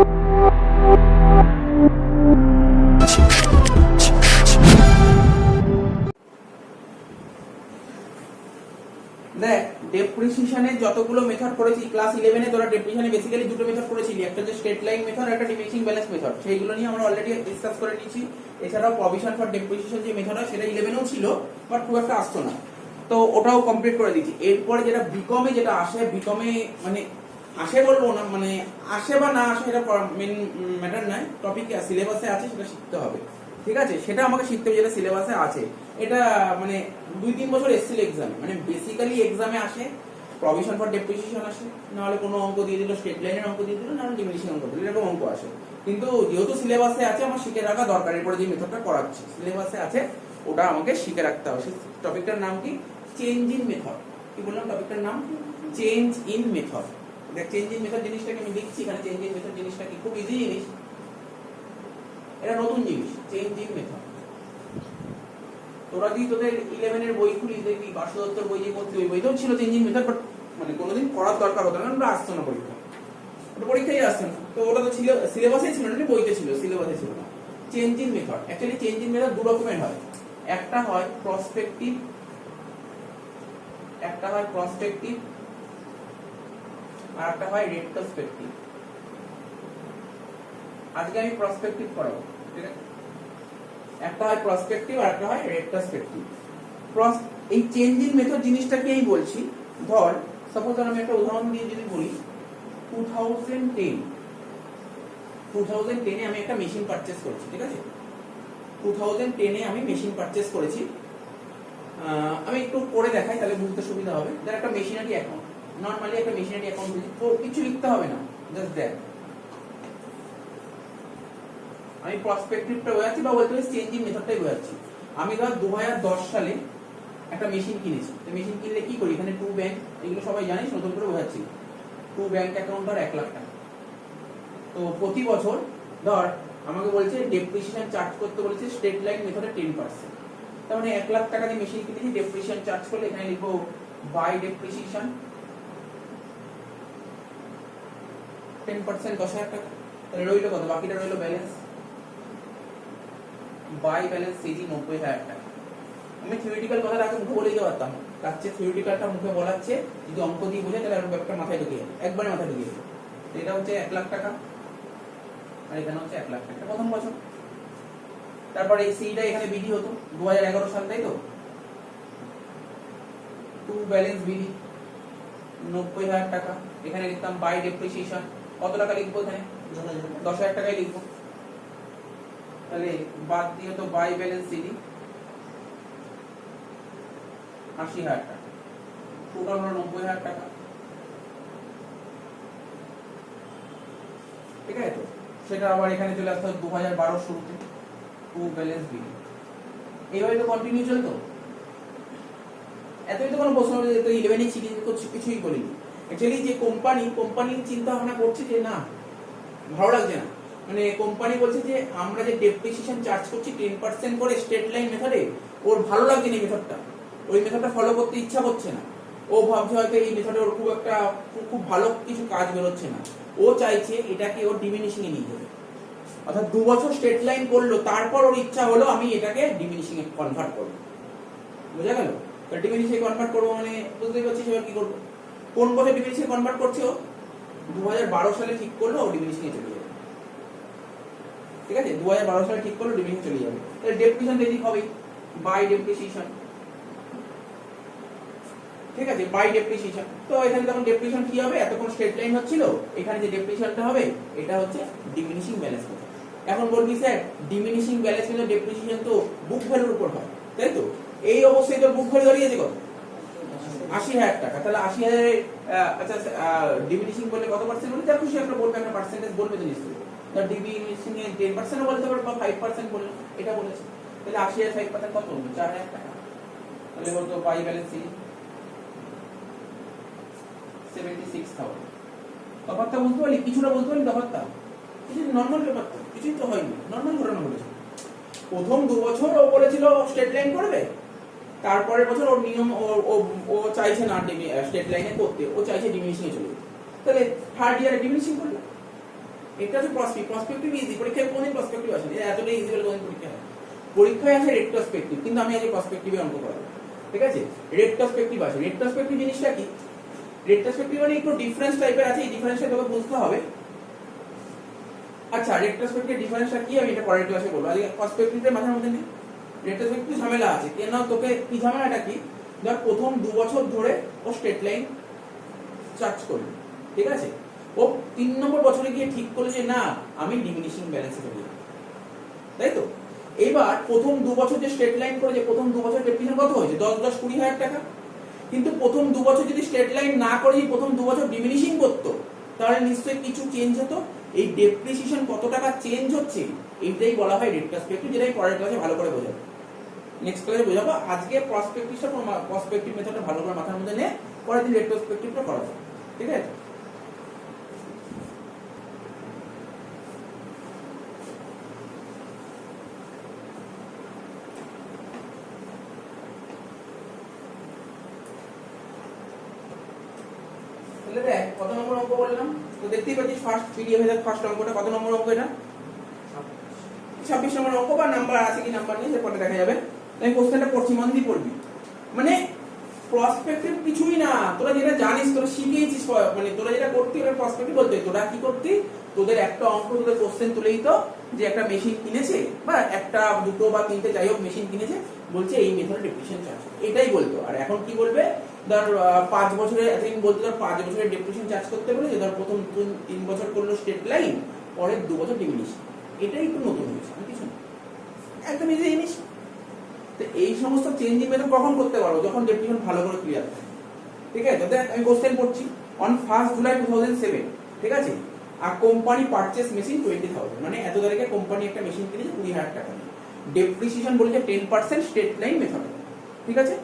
দেখ ডেপ্রিসিয়েশনে যতগুলো মেথড করেছি ক্লাস 11 এ তোরা ডেপ্রিসিয়েশনে বেসিক্যালি দুটো মেথড করেছিলি, একটা যে স্ট্রেট লাইন মেথড আর একটা ডিমিনিশিং ব্যালেন্স মেথড। সেইগুলো নিয়ে আমরা অলরেডি ডিসকাস করে নিয়েছি। এছাড়াও প্রভিশন ফর ডেপ্রিসিয়েশন যে মেথড হয় সেটা 11 এও ছিল, বাট খুব একটা আসতো না, তো ওটাও কমপ্লিট করে দিয়েছি। এরপরে যেটা বিকমে যেটা আসে, বিকমে মানে আসে বলবো না, মানে আসে বা না আসে এটা মেন ম্যাটার নয়, টপিক সিলেবাসে আছে সেটা শিখতে হবে, ঠিক আছে? সেটা আমাকে শিখতে হবে যেটা সিলেবাসে আছে। এটা মানে 2-3 বছর এসেছিল এক্সামে, মানে বেসিক্যালি এক্সামে আসে প্রভিশন ফর ডেপ্রিসিয়েশন আসে, নাহলে কোনো অঙ্ক দিয়ে দিল, স্ট্রেট লাইনের অঙ্ক দিয়ে দিল, নাহলে ডিমিনিশিং অঙ্ক দিল, এরকম অঙ্ক আসে। কিন্তু যেহেতু সিলেবাসে আছে আমার শিখে রাখা দরকার। এরপরে যে মেথডটা করাচ্ছি সিলেবাসে আছে, ওটা আমাকে শিখে রাখতে হবে। সেই টপিকটার নাম কি? Change in method. কি বললাম টপিকটার নাম? Change in method. দেখ চেঞ্জ ইন মেথড জিনিসটাকে আমি লিখছি এখানে। চেঞ্জ ইন মেথড জিনিসটা কি? খুব ইজি জিনিস, এটা নতুন জিনিস, চেঞ্জ ইন মেথড। তোরা যদি তোদের 11 এর বই খুলি দেখবি বাসু দত্তর বই যে পড়তে, ওই বইতেও ছিল চেঞ্জ ইন মেথড, বাট মানে কোনোদিন পড়ার দরকার হতো না, আমরা আসতো না পরীক্ষা, ওটা পরীক্ষায় আসতো না। তো ওটা তো ছিল সিলেবাসে ছিল না, বইতে ছিল, সিলেবাসে ছিল না। Change in method, actually change in method দু রকমের হয়। একটা হয় প্রসপেক্টিভ, একটা হয় প্রসপেক্টিভ, আর একটা হয় রেট্রোস্পেক্টিভ। আজকে আমি প্রসপেক্টিভ করাবো, ঠিক আছে? একটা হয় প্রসপেক্টিভ আর একটা হয় রেট্রোস্পেক্টিভ। এই চেঞ্জ ইন মেথড জিনিসটাকে আমি বলছি, ধর সাপোজ আমি একটা উদাহরণ দিয়ে যদি বলি, 2010 এ আমি একটা মেশিন পারচেজ করেছি, ঠিক আছে? 2010 এ আমি মেশিন পারচেজ করেছি। আমি একটু করে দেখাই তাহলে বুঝতে সুবিধা হবে। ধর একটা মেশিনারি অ্যাকাউন্ট, নরমালি একটা মেশিনারি অ্যাকাউন্ট তো কিছু লিখতে হবে না, জাস্ট দেখ আমি প্রসপেক্টিভটা বোঝাচ্ছি বা বলতে পারি চেঞ্জ ইন মেথডটাই বোঝাচ্ছি। আমি ধর 2010 সালে একটা মেশিন কিনেছি। তো মেশিন কিনলে কি করি? এখানে টু ব্যাংক, এগুলো সবাই জানিস, নতুন করে বোঝাচ্ছি। টু ব্যাংক অ্যাকাউন্ট ধর 1 লাখ টাকা। তো প্রতি বছর ধর আমাকে বলছে ডেপ্রিসিয়েশন চার্জ করতে বলেছে স্ট্রেট লাইন মেথডে 10%। তার মানে 1 লাখ টাকা দিয়ে মেশিন কিনেছি, ডেপ্রিসিয়েশন চার্জ করলে এখানে লিখবো বাই ডেপ্রিসিয়েশন 10% 10,000 টাকা। তাহলে রইলো কত? বাকিটা রইলো ব্যালেন্স, বাই ব্যালেন্স সিজি 90,000 টাকা। আমি থিওরিটিক্যাল কথাটা আগে মুখে বলেই পারতাম, তার চেয়ে থিওরিটিক্যালটা মুখে বলাচ্ছে যদি অঙ্ক দিয়ে বোঝায় তাহলে আর ব্যাপারটা মাথায় ঢুকে যাবে, একবারে মাথায় ঢুকে যাবে। তো এটা হচ্ছে 1 লাখ টাকা আর এখানে হচ্ছে 1 লাখ টাকা প্রথম বছর। তারপর এই সিটা এখানে বিডি হতো 2011 সাল, তাই তো? টু ব্যালেন্স বিডি 90,000 টাকা। এখানে লিখতাম বাই ডেপ্রিসিয়েশন, কত টাকা লিখবো? এখানে 10,000 টাকাই লিখবো। তাহলে বাদ দিয়ে তো বাই ব্যালেন্স সিডি 80,000 টাকা, টোটাল হলো 90,000 টাকা, ঠিক আছে? তো সেটা আবার এখানে চলে আসতে 2012 শুরুতে টু ব্যালেন্স বিডি। এইভাবে তো কন্টিনিউ চলতো। এতই তো কোনো প্রশ্ন হবে যে 11 এ কিছুই করিনি। অ্যাকচুয়ালি যে কোম্পানি চিন্তা ভাবনা করছে যে না, ভালো লাগছে না, মানে কোম্পানি বলছে যে আমরা যে ডেপ্রিসিয়েশন চার্জ করছি 10% করে স্ট্রেট লাইন মেথডে, ওর ভালো লাগছে না এই মেথডটা, ওই মেথডটা ফলো করতে ইচ্ছা করছে না। ও ভাবছে হয়তো এই মেথডে ওর খুব ভালো কিছু কাজ বেরোচ্ছে না। ও চাইছে এটাকে ওর ডিমিনিশিং এ নিয়ে যাবে। অর্থাৎ 2 বছর স্ট্রেট লাইন করলো, তারপর ওর ইচ্ছা হলো আমি এটাকে ডিমিনিশিং এ কনভার্ট করবো। বোঝা গেল? তো ডিমিনিশিং এ কনভার্ট করবো মানে বুঝতেই পারছিস এবার কি করবো। কোন বছর ডিমিনিশিং এ কনভার্ট করছে ও? 2012 সালে ঠিক করলো ও ডিমিনিশিং এ চলে যাবে, ঠিক আছে? 2012 সালে ঠিক করলো ডিমিনিশিং চলে যাবে। তাহলে ডেপ্রিসিয়েশন রেডি হবে বাই ডেপ্রিসিয়েশন, ঠিক আছে? By depreciation. তো এখানে তখন ডেপ্রিসিয়েশন কি হবে? এতক্ষণ স্ট্রেট লাইন হচ্ছিল, এখানে যে ডেপ্রিসিয়েশনটা হবে এটা হচ্ছে ডিমিনিশিং ব্যালেন্স মেথড। এখন বলবি sir diminishing balance method depreciation তো বুক ভ্যালুর উপর হয়, তাই তো? এই অবস্থায় তোর বুক ভ্যালু দাঁড়িয়েছে কত? 80,000 টাকা। তাহলে 80,000 আচ্ছা ডিমিনিশিং বলে কত পার্সেন্ট বলে? যা খুশি একটা বলবে, একটা পার্সেন্টেজ বলবে তো নিশ্চয়ই। তার ডিমিনিশিং এ 10% বলতে পারে বা 5% বলে, এটা বলেছে। তাহলে 80,000 5% কত হলো? 4,000 টাকা। তাহলে বলতো বাই ব্যালেন্স 76,000। তফাৎটা বুঝতে পারলি? কিছুটা বুঝতে পারলি তফাৎটা? কিছু নরমাল ব্যাপার তো, কিছুই তো হয়নি, নরমাল ঘটনা ঘটেছে। প্রথম 2 বছর ও বলেছিল স্ট্রেট লাইন করবে, তারপরের বছর ওর নিয়ম ও চাইছে না স্ট্রেট লাইনে করতে, ও চাইছে ডিমিনিশিং এ চলে যেতে। তাহলে থার্ড ইয়ারে ডিমিনিশিং করলো। এটা হচ্ছে প্রসপেক্টিভ ইজি, পরীক্ষায় কোনদিন প্রসপেক্টিভ আসে না, এতটাই ইজি বলে কোনদিন পরীক্ষা হয়, পরীক্ষায় আসে রেট্রোস্পেক্টিভ, কিন্তু আমি আজকে প্রসপেক্টিভে অঙ্ক করাবো, ঠিক আছে। রেট্রোস্পেক্টিভ আসে, রেট্রোস্পেক্টিভ জিনিসটা কি, রেট্রোস্পেক্টিভ মানে একটু ডিফারেন্স টাইপের আছে, এই ডিফারেন্সটা তোকে বুঝতে হবে। আচ্ছা রেট্রোস্পেক্টিভ ডিফারেন্সটা কি আমি এটা পরের ক্লাসে বলবো, আজকে প্রসপেক্টিভের মাথার মধ্যে নেই। রেট্রোস্পেক্টিভ ঝামেলা আছে কেন, তোকে কি ঝামেলাটা কি, ধর প্রথম 2 বছর ধরে ও স্ট্রেট লাইন চার্জ করবে, ঠিক আছে, ও 3 নম্বর বছরে গিয়ে ঠিক করলো যে না আমি ডিমিনিশিং ব্যালেন্সে চলে যাব, তাই তো। এবার প্রথম 2 বছর যে স্ট্রেট লাইন করে, যে প্রথম 2 বছর ডেপ্রিসিয়েশন কত হয়েছে 10-20 হাজার টাকা, কিন্তু প্রথম 2 বছর যদি স্ট্রেট লাইন না করে প্রথম 2 বছর ডিমিনিশিং করতো, তাহলে নিশ্চয়ই কিছু চেঞ্জ হতো। এই ডেপ্রিসিয়েশন কত টাকা চেঞ্জ হচ্ছে এইটাই বলা হয় রেট্রোস্পেক্টিভ, যেটা আমি পরের ক্লাসে ভালো করে বোঝাবো, নেক্সট ক্লাসে বোঝাবো। আজকে প্রসপেক্টিভ মেথডটা ভালো করে মাথার মধ্যে নে, পরের দিন রেট্রোস্পেক্টিভটা করা যাবে, ঠিক আছে। তাহলে দেখ কত নম্বর অঙ্ক বললাম, তো দেখতেই পাচ্ছিস ফার্স্ট পিডিএফ এর ফার্স্ট অঙ্কটা কত নম্বর অঙ্ক, এটা 26 নম্বর অঙ্ক, বা নাম্বার আছে কি নাম্বার নেই সেটা দেখা যাবে। আমি কোশ্চেনটা পড়ছি, মন দিয়ে পড়বি। মানে প্রসপেক্টিভ কিছুই না, তোরা যেটা জানিস, তোরা শিখেছিস, মানে তোরা যেটা করতি ওটা প্রসপেক্টিভ বলতে, তোরা কি করতি, তোদের একটা অঙ্ক তোদের কোশ্চেন তুলে দিত যে একটা মেশিন কিনেছে, বা একটা দুটো বা তিনটে যাই হোক মেশিন কিনেছে, বলছে এই মেথডে ডেপ্রিসিয়েশন চার্জ, এটাই বলতো। আর এখন কি বলবে, ধর 5 বছরের এতদিন বলতো, ধর 5 বছরের ডেপ্রিসিয়েশন চার্জ করতে বলে, যে ধর প্রথম 3 বছর করলো স্ট্রেট লাইন, পরের 2 বছর ডিমিনিশ, এটাই একটু নতুন হয়েছে, কিছু না, একদম ইজি জিনিস। তো এই সমস্ত চেঞ্জিং মেথড কখন করতে পারবো, যখন ডেপ্রিসিয়েশন ভালো করে ক্লিয়ার থাকে, ঠিক আছে। দেখ আমি কোশ্চেন পড়ছি, অন 1 জুলাই 2007, ঠিক আছে, আর কোম্পানি পারচেজ মেশিন 20,000, মানে এত তারিখে কোম্পানি একটা মেশিন কিনেছে 20,000 টাকা দিয়ে, ডেপ্রিসিয়েশন বলেছে 10% স্ট্রেট লাইন মেথড, ঠিক আছে।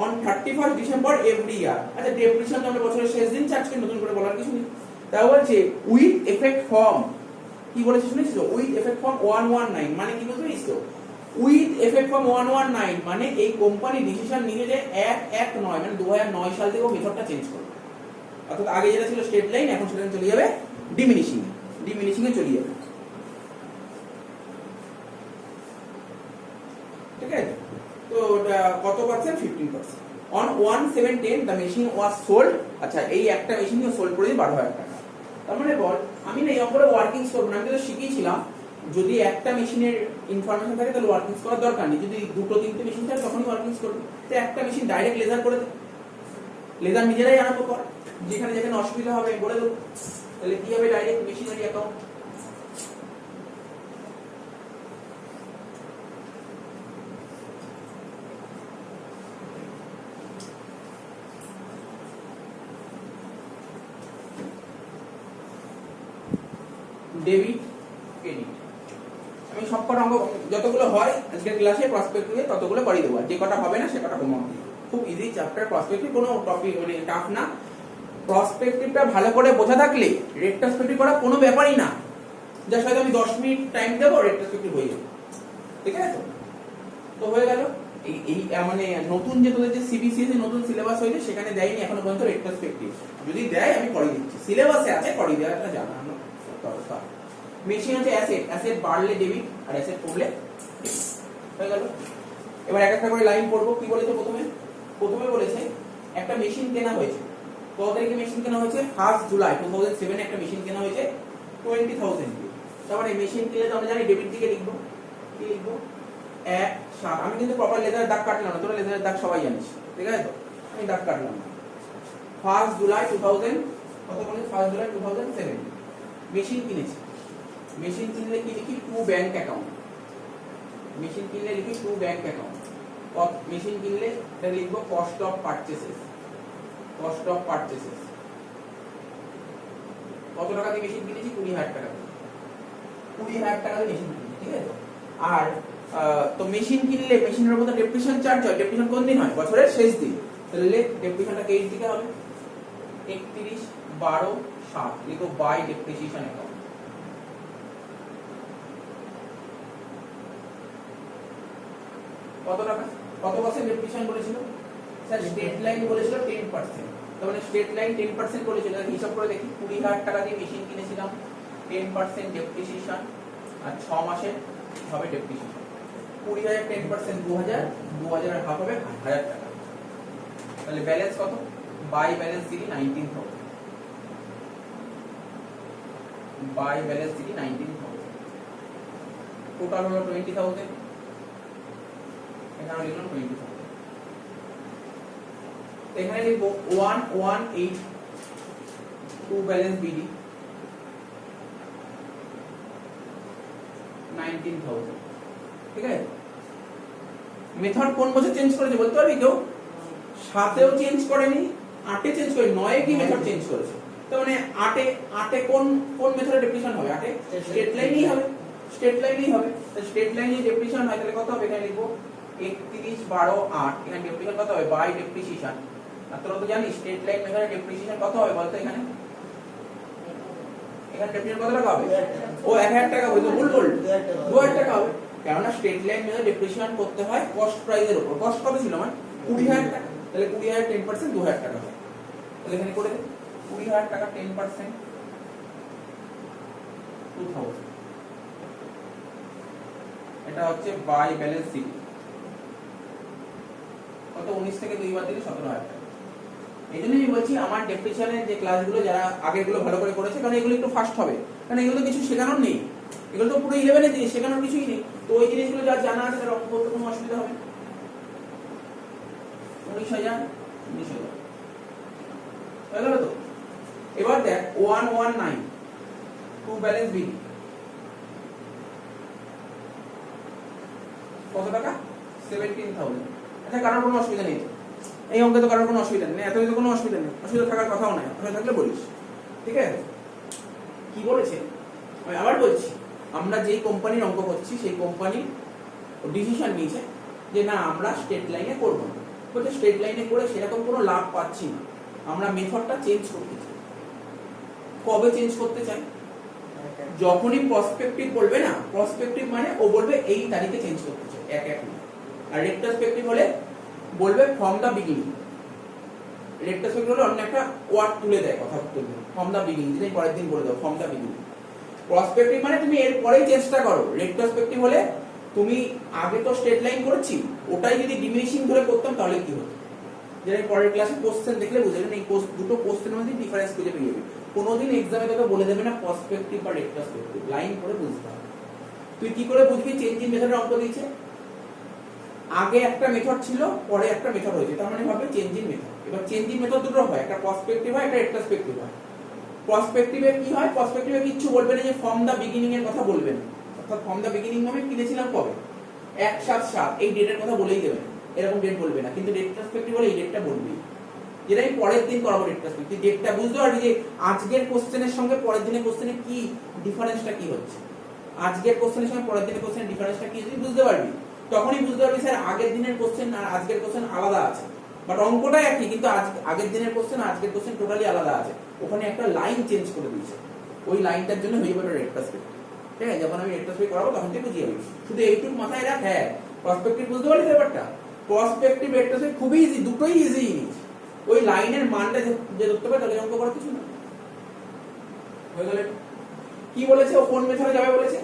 অন 31 ডিসেম্বর এভরি ইয়ার, আচ্ছা ডেপ্রিসিয়েশন তো আমরা বছরের শেষ দিন চার্জ করি, নতুন করে বলার কিছু নেই। তাও বলছে উইথ এফেক্ট ফর্ম, কি বলেছে শুনেছিস, উইথ এফেক্ট ফর্ম 119, মানে কি বলতে পারিস তো, উইথ এফেক্ট ফর্ম 119 মানে এই কোম্পানি ডিসিশন নিয়ে যে 1/1/9 মানে 2009 সাল থেকে মেথডটা চেঞ্জ করবে, অর্থাৎ আগে যেটা ছিল স্ট্রেট লাইন এখন সেটা চলে যাবে ডিমিনিশিং এ চলে যাবে, ঠিক আছে। তো কত percent, 15%। On 1/7/10 the machine was sold, আচ্ছা এই একটা মেশিন সোল্ড করে 12,000 টাকা। তার মানে বল আমি না এই অঙ্কটা ওয়ার্কিংস করব না, আমি তো শিখিয়েছিলাম যদি একটা মেশিনের ইনফরমেশন থাকে তাহলে ওয়ার্কিংস করার দরকার নেই, যদি দুটো তিনটে মেশিন থাকে তখনই ওয়ার্কিংস করবে। তো একটা মেশিন ডাইরেক্ট লেজার করে দে, লেজার নিজেরাই আরম্ভ কর, যেখানে যেখানে অসুবিধা হবে বলে দেবো, তাহলে কি হবে, direct machinery account. Debit credit, আমি সব কটা অঙ্ক যতগুলো হয় আজকের ক্লাসে প্রসপেক্টিভে ততগুলো করিয়ে দেবো, যে কটা হবে না সে কটা হোমওয়ার্ক দিই। খুব ইজি চ্যাপ্টার প্রসপেক্টিভ, কোনো টপিক মানে টাফ না। প্রসপেক্টিভটা ভালো করে বোঝা থাকলে রেট্রোস্পেক্টিভ করা কোনো ব্যাপারই না, যার সাথে আমি 10 মিনিট টাইম দেবো রেট্রোস্পেক্টিভ হয়ে যাবে, ঠিক আছে। তো হয়ে গেল এই মানে নতুন যে তোদের যে সিবিসিএস নতুন সিলেবাস হয়েছে সেখানে দেয়নি এখনো পর্যন্ত রেট্রোস্পেক্টিভ, যদি দেয় আমি করিয়ে দিচ্ছি, সিলেবাসে আছে করিয়ে দেওয়াটা জানা দরকার। মেশিন হচ্ছে অ্যাসেট বাড়লে ডেবিট আর অ্যাসেট কমলে হয়ে গেল। এবার এক একটা করে লাইন পড়বো। কি বলেছে প্রথমে বলেছে একটা মেশিন কেনা হয়েছে, কত তারিখে মেশিন কেনা হয়েছে, 1 জুলাই 2007 একটা মেশিন কেনা হয়েছে 20,000 দিয়ে। তারপরে মেশিন কিনলে তো আমরা জানি ডেবিট দিকে লিখবো, কি লিখবো 1/7, আমি কিন্তু প্রপার লেজারের দাগ কাটলাম না, তোরা লেজারের দাগ সবাই জানিস, ঠিক আছে তো, আমি দাগ কাটলাম না। 1 জুলাই 2000 কত বলে, 1 জুলাই 2007 মেশিন কিনেছি, মেশিন কিনলে কি লিখি, টু ব্যাংক অ্যাকাউন্ট, মেশিন কিনলে লিখি টু ব্যাংক অ্যাকাউন্ট। মেশিন কিনলে এটা লিখবো কস্ট অফ পারচেসেস, কস্ট অফ পারচেসেস কত টাকা দিয়ে মেশিন কিনেছি, 20,000 টাকা, 20,000 টাকা দিয়ে মেশিন কিনেছি, ঠিক আছে। আর তো মেশিন কিনলে মেশিনের উপর ডেপ্রিসিয়েশন চার্জ হয়, ডেপ্রিসিয়েশন কোন দিন হয়, বছরের শেষ দিন, তাহলে ডেপ্রিসিয়েশনটা এই দিকে হবে 31/12/7 লিখো বাই ডেপ্রিসিয়েশন অ্যাকাউন্ট। কত টাকা, কত পার্সেন্ট ডেপ্রিসিয়েশন বলেছিল স্যার, স্টেট লাইন বলেছিল 10%, তার মানে স্ট্রেট লাইন 10% বলেছিল, হিসাব করে দেখি 20,000 টাকা দিয়ে মেশিন কিনেছিলাম, 10% ডেপ্রিসিয়েশন আর 6 মাসে হবে ডেপ্রিসিয়েশন। 20,000 10% 2,000, 2,000 হাফ হবে 1,000 টাকা। তাহলে ব্যালেন্স কত? বাই ব্যালেন্স দিলি 19,000, বাই ব্যালেন্স দিলি 19,000, টোটাল হলো 20,000, এখানে লিখলাম 20,000। এখানে লিখবো 118 টু ব্যালেন্স বিডি 19,000, ঠিক আছে? মেথড কোন বছর চেঞ্জ করেছে বলতে পারবি কেউ? 7-এও চেঞ্জ করেনি, 8-এ চেঞ্জ করেনি, 9-এ কি মেথড চেঞ্জ করেছে? তার মানে 8-এ কোন মেথডে ডেপ্রিসিয়েশন হবে? 8-এ স্ট্রেট লাইনই হবে, স্ট্রেট লাইনই হবে। তো স্ট্রেট লাইনে ডেপ্রিসিয়েশন হয় তাহলে কত হবে? এখানে লিখবো 31 12 8, এখানে ডেপ্রিসিয়েশন কত হবে? By depreciation. আর তোরা তো জানিস স্ট্রেট লাইন মেথডে ডেপ্রিসিয়েশন কত হবে বলতো? এখানে ডেপ্রিসিয়েশন কত টাকা হবে? ও 1,000 টাকা হবে, তো ভুল 2,000 টাকা হবে। কেননা স্ট্রেট লাইন মেথডে ডেপ্রিসিয়েশন করতে হয় কস্ট প্রাইসের উপর। কস্ট কত ছিল আমার? 20,000 টাকা। তাহলে 20,000 10% 2,000 টাকা হবে। তাহলে এখানে করে দে 20,000 টাকা 10% 2,000, এটা হচ্ছে বাই ব্যালেন্স শীট। কত? 19 থেকে 2 বার দিলে 17,000 টাকা। এই জন্য আমি বলছি আমার ডেপ্রিসিয়েশনের যে ক্লাসগুলো যারা আগেরগুলো ভালো করে করেছে, কারণ এগুলো একটু ফাস্ট হবে, কারণ এগুলো তো কিছু শেখানোর নেই, এগুলো তো পুরো 11 এর জিনিস, শেখানোর কিছুই নেই। তো ওই জিনিসগুলো যার জানা আছে তার অঙ্ক করতে কোনো অসুবিধা হবে না। 19,000 19,000 হয়ে গেল তো? এবার দেখ 119 টু ব্যালেন্স বি কত টাকা? 17,000। আচ্ছা, কারোর কোনো অসুবিধা নেই? এই অঙ্কে তো কারোর কোনো অসুবিধা নেই, এত তো কোনো অসুবিধা নেই, অসুবিধা থাকার কথাও নাই, অসুবিধা থাকলে বলিস, ঠিক আছে? কি বলেছে আমি আবার বলছি, আমরা যেই কোম্পানির অঙ্ক করছি সেই কোম্পানি ডিসিশন নিয়েছে যে না আমরা স্ট্রেট লাইনে করব না, বলছে স্ট্রেট লাইনে করে সেরকম কোনো লাভ পাচ্ছি না, আমরা মেথডটা চেঞ্জ করতে চাই। কবে চেঞ্জ করতে চাই? যখনই প্রসপেক্টিভ বলবে না, প্রসপেক্টিভ মানে ও বলবে এই তারিখে চেঞ্জ করতে চাই, এক আর রেট্রোস্পেক্টিভ হলে বলবে ফ্রম দা বিগিনিং। রেট্রোস্পেক্টিভ হলে অন্য একটা ওয়ার্ড তুলে দেয় কথা বলতে, ফ্রম দা বিগিনিং, যেটাই পরের দিন বলে দাও ফ্রম দা বিগিনিং। প্রসপেক্টিভ মানে তুমি এর পরেই চেষ্টা করো। রেট্রোস্পেক্টিভ হলে তুমি আগে তো স্ট্রেট লাইন করেছি, ওটাই যদি ডিমিনিশিং ধরে করতাম তাহলে কি হতো? যেটা পরের ক্লাসে কোশ্চেন দেখলে বুঝে যাবেন, এই দুটো কোশ্চেনের মধ্যে ডিফারেন্স খুঁজে পেয়ে যাবে। কোনোদিন এক্সামে তোকে বলে দেবে না প্রসপেক্টিভ বা রেট্রোস্পেক্টিভ, লাইন করে বুঝতে হবে। তুই কি করে বুঝবি চেঞ্জিং মেথডের অঙ্ক দিয়েছে? আগে একটা মেথড ছিল, পরে একটা মেথড হয়েছে, তার মানে ভাবে চেঞ্জিং মেথড। এবার চেঞ্জিং মেথড দুটো হয়, একটা প্রসপেক্টিভ হয়, একটা রেট্রোস্পেক্টিভ হয়। প্রসপেক্টিভে কি হয়? প্রসপেক্টিভে কিচ্ছু বলবে না, যে ফ্রম দা বিগিনিং এর কথা বলবে না, অর্থাৎ ফ্রম দা বিগিনিং মানে কিনেছিলাম কবে, 1/7/7 এই ডেটের কথা বলেই দেবে না, এরকম ডেট বলবে না। কিন্তু রেট্রোস্পেক্টিভ হলে এই ডেটটা বলবেই, যেটা আমি পরের দিন করাবো রেট্রোস্পেক্টিভ। ডেটটা বুঝতে পারবি যে আজকের কোশ্চেনের সঙ্গে পরের দিনের কোশ্চেনে কি ডিফারেন্সটা কি হচ্ছে, আজকের কোশ্চেনের সঙ্গে পরের দিনের কোশ্চেনের ডিফারেন্সটা কি যদি বুঝতে পারবি, তখনই বুঝতে পারবি স্যার আগের দিনের কোশ্চেন আর আজকের কোশ্চেন আলাদা আছে, বাট অঙ্কটা একই, কিন্তু আগের দিনের কোশ্চেন আর আজকের কোশ্চেন টোটালি আলাদা আছে, ওখানে একটা লাইন চেঞ্জ করে দিয়েছে, ওই লাইনটার জন্য হয়ে যাবে রেট্রোস্পেক্টিভ। ঠিক আছে, যখন আমি রেট্রোস্পেক্টিভ করাবো তখন তুই বুঝিয়ে যাবি। শুধু এইটুকু মাথায় রাখ, হ্যাঁ প্রসপেক্টিভ বুঝতে পারলি ব্যাপারটা? প্রসপেক্টিভ রেট্রোস্পেক্টিভ খুবই ইজি, দুটোই ইজি জিনিস। ওই লাইনের মানটা যে ধরতে পারে তাহলে অঙ্ক করা কিছু না। হয়ে গেল? কি বলেছে ও কোন মেথডে যাবে বলেছে?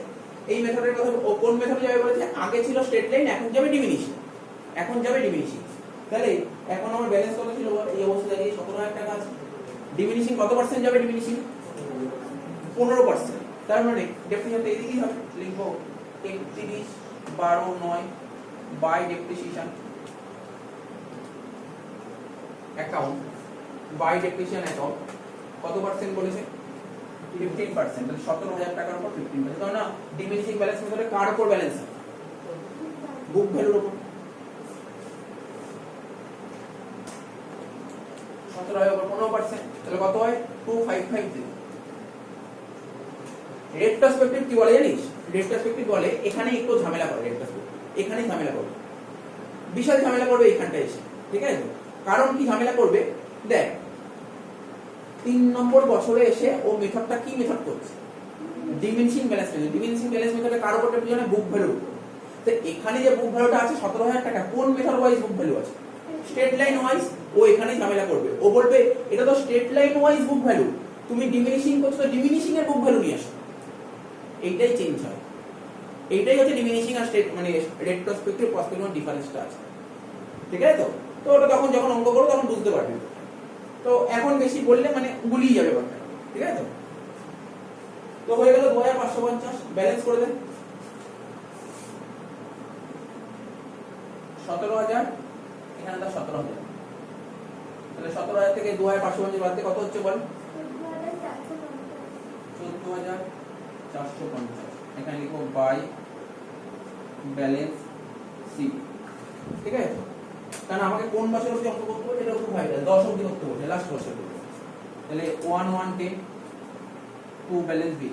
এই মেথডের কথা ও কোন মেথডে যাবে বলেছে? আগে ছিল স্ট্রেট লাইন, এখন যাবে ডিমিনিশিং, এখন যাবে ডিমিনিশিং। তাহলে এখন আমার ব্যালেন্স কত ছিল? এই অবস্থায় দাঁড়িয়ে 17,000 টাকা আছে। ডিমিনিশিং কত পার্সেন্ট যাবে? ডিমিনিশিং 15%। তার মানে ডেপ্রিসিয়েশন এইদিকেই হবে, লিখবো 31 12 9 by depreciation account, by depreciation account কত পার্সেন্ট বলেছে? 15%। তাহলে 17,000 টাকার উপর 15%। কারণ না ডিমিনিশিং ব্যালেন্স মেথডে কার উপর ব্যালেন্স? বুক ভ্যালুর উপর। 17,000 উপর 15%, তাহলে কত হয়? 2550। রেট্রোস্পেক্টিভ কি বলে জানিস? রেট্রোস্পেক্টিভ বলে এখানে একটু ঝামেলা করে, রেট্রোস্পেক্টিভ এখানেই ঝামেলা করবে, বিশাল ঝামেলা করবে এইখানটা এসে। ঠিক আছে, কারণ কি ঝামেলা করবে? দেখ 3 নম্বর বছরে এসে ও মেথডটা কি মেথড করছে? Diminishing balance method. Diminishing balance মেথডে কার উপর ডিপেন্ড? বুক ভ্যালুর উপর। তো এখানে যে বুক ভ্যালুটা আছে 17,000 টাকা, কোন মেথড ওয়াইজ বুক ভ্যালু আছে? Straight line wise. ও এখানেই ঝামেলা করবে। ও বলবে এটা তো straight line wise book value, তুমি ডিমিনিশিং করছো, তো ডিমিনিশিং এর বুক ভ্যালু নিয়ে আসো। এইটাই চেঞ্জ হয়, এইটাই হচ্ছে ডিমিনিশিং আর স্ট্রেট মানে রেট্রোস্পেক্টিভ প্রসপেক্টিভ ডিফারেন্সটা আছে, ঠিক আছে? তো ওটা তখন যখন অঙ্ক করো তখন বুঝতে পারবে। তো এখন বেশি বললে মানে গুলিয়ে যাবে ব্যাপারটা, ঠিক আছে? তো হয়ে গেল 2550, ব্যালেন্স করে দেন 17000, এখানে তার 17000, তাহলে 17000 থেকে 2550 বাদ দিয়ে কত হচ্ছে বল? 14450। এখানে লিখো বাই ব্যালেন্স সি, ঠিক আছে? কারণ আমাকে কোন বছর অবধি অঙ্ক করতে হবে এটা খুব ভাইরাল, 10 অবধি করতে হবে, লাস্ট বছর করতে। তাহলে 1110 টু ব্যালেন্স বি,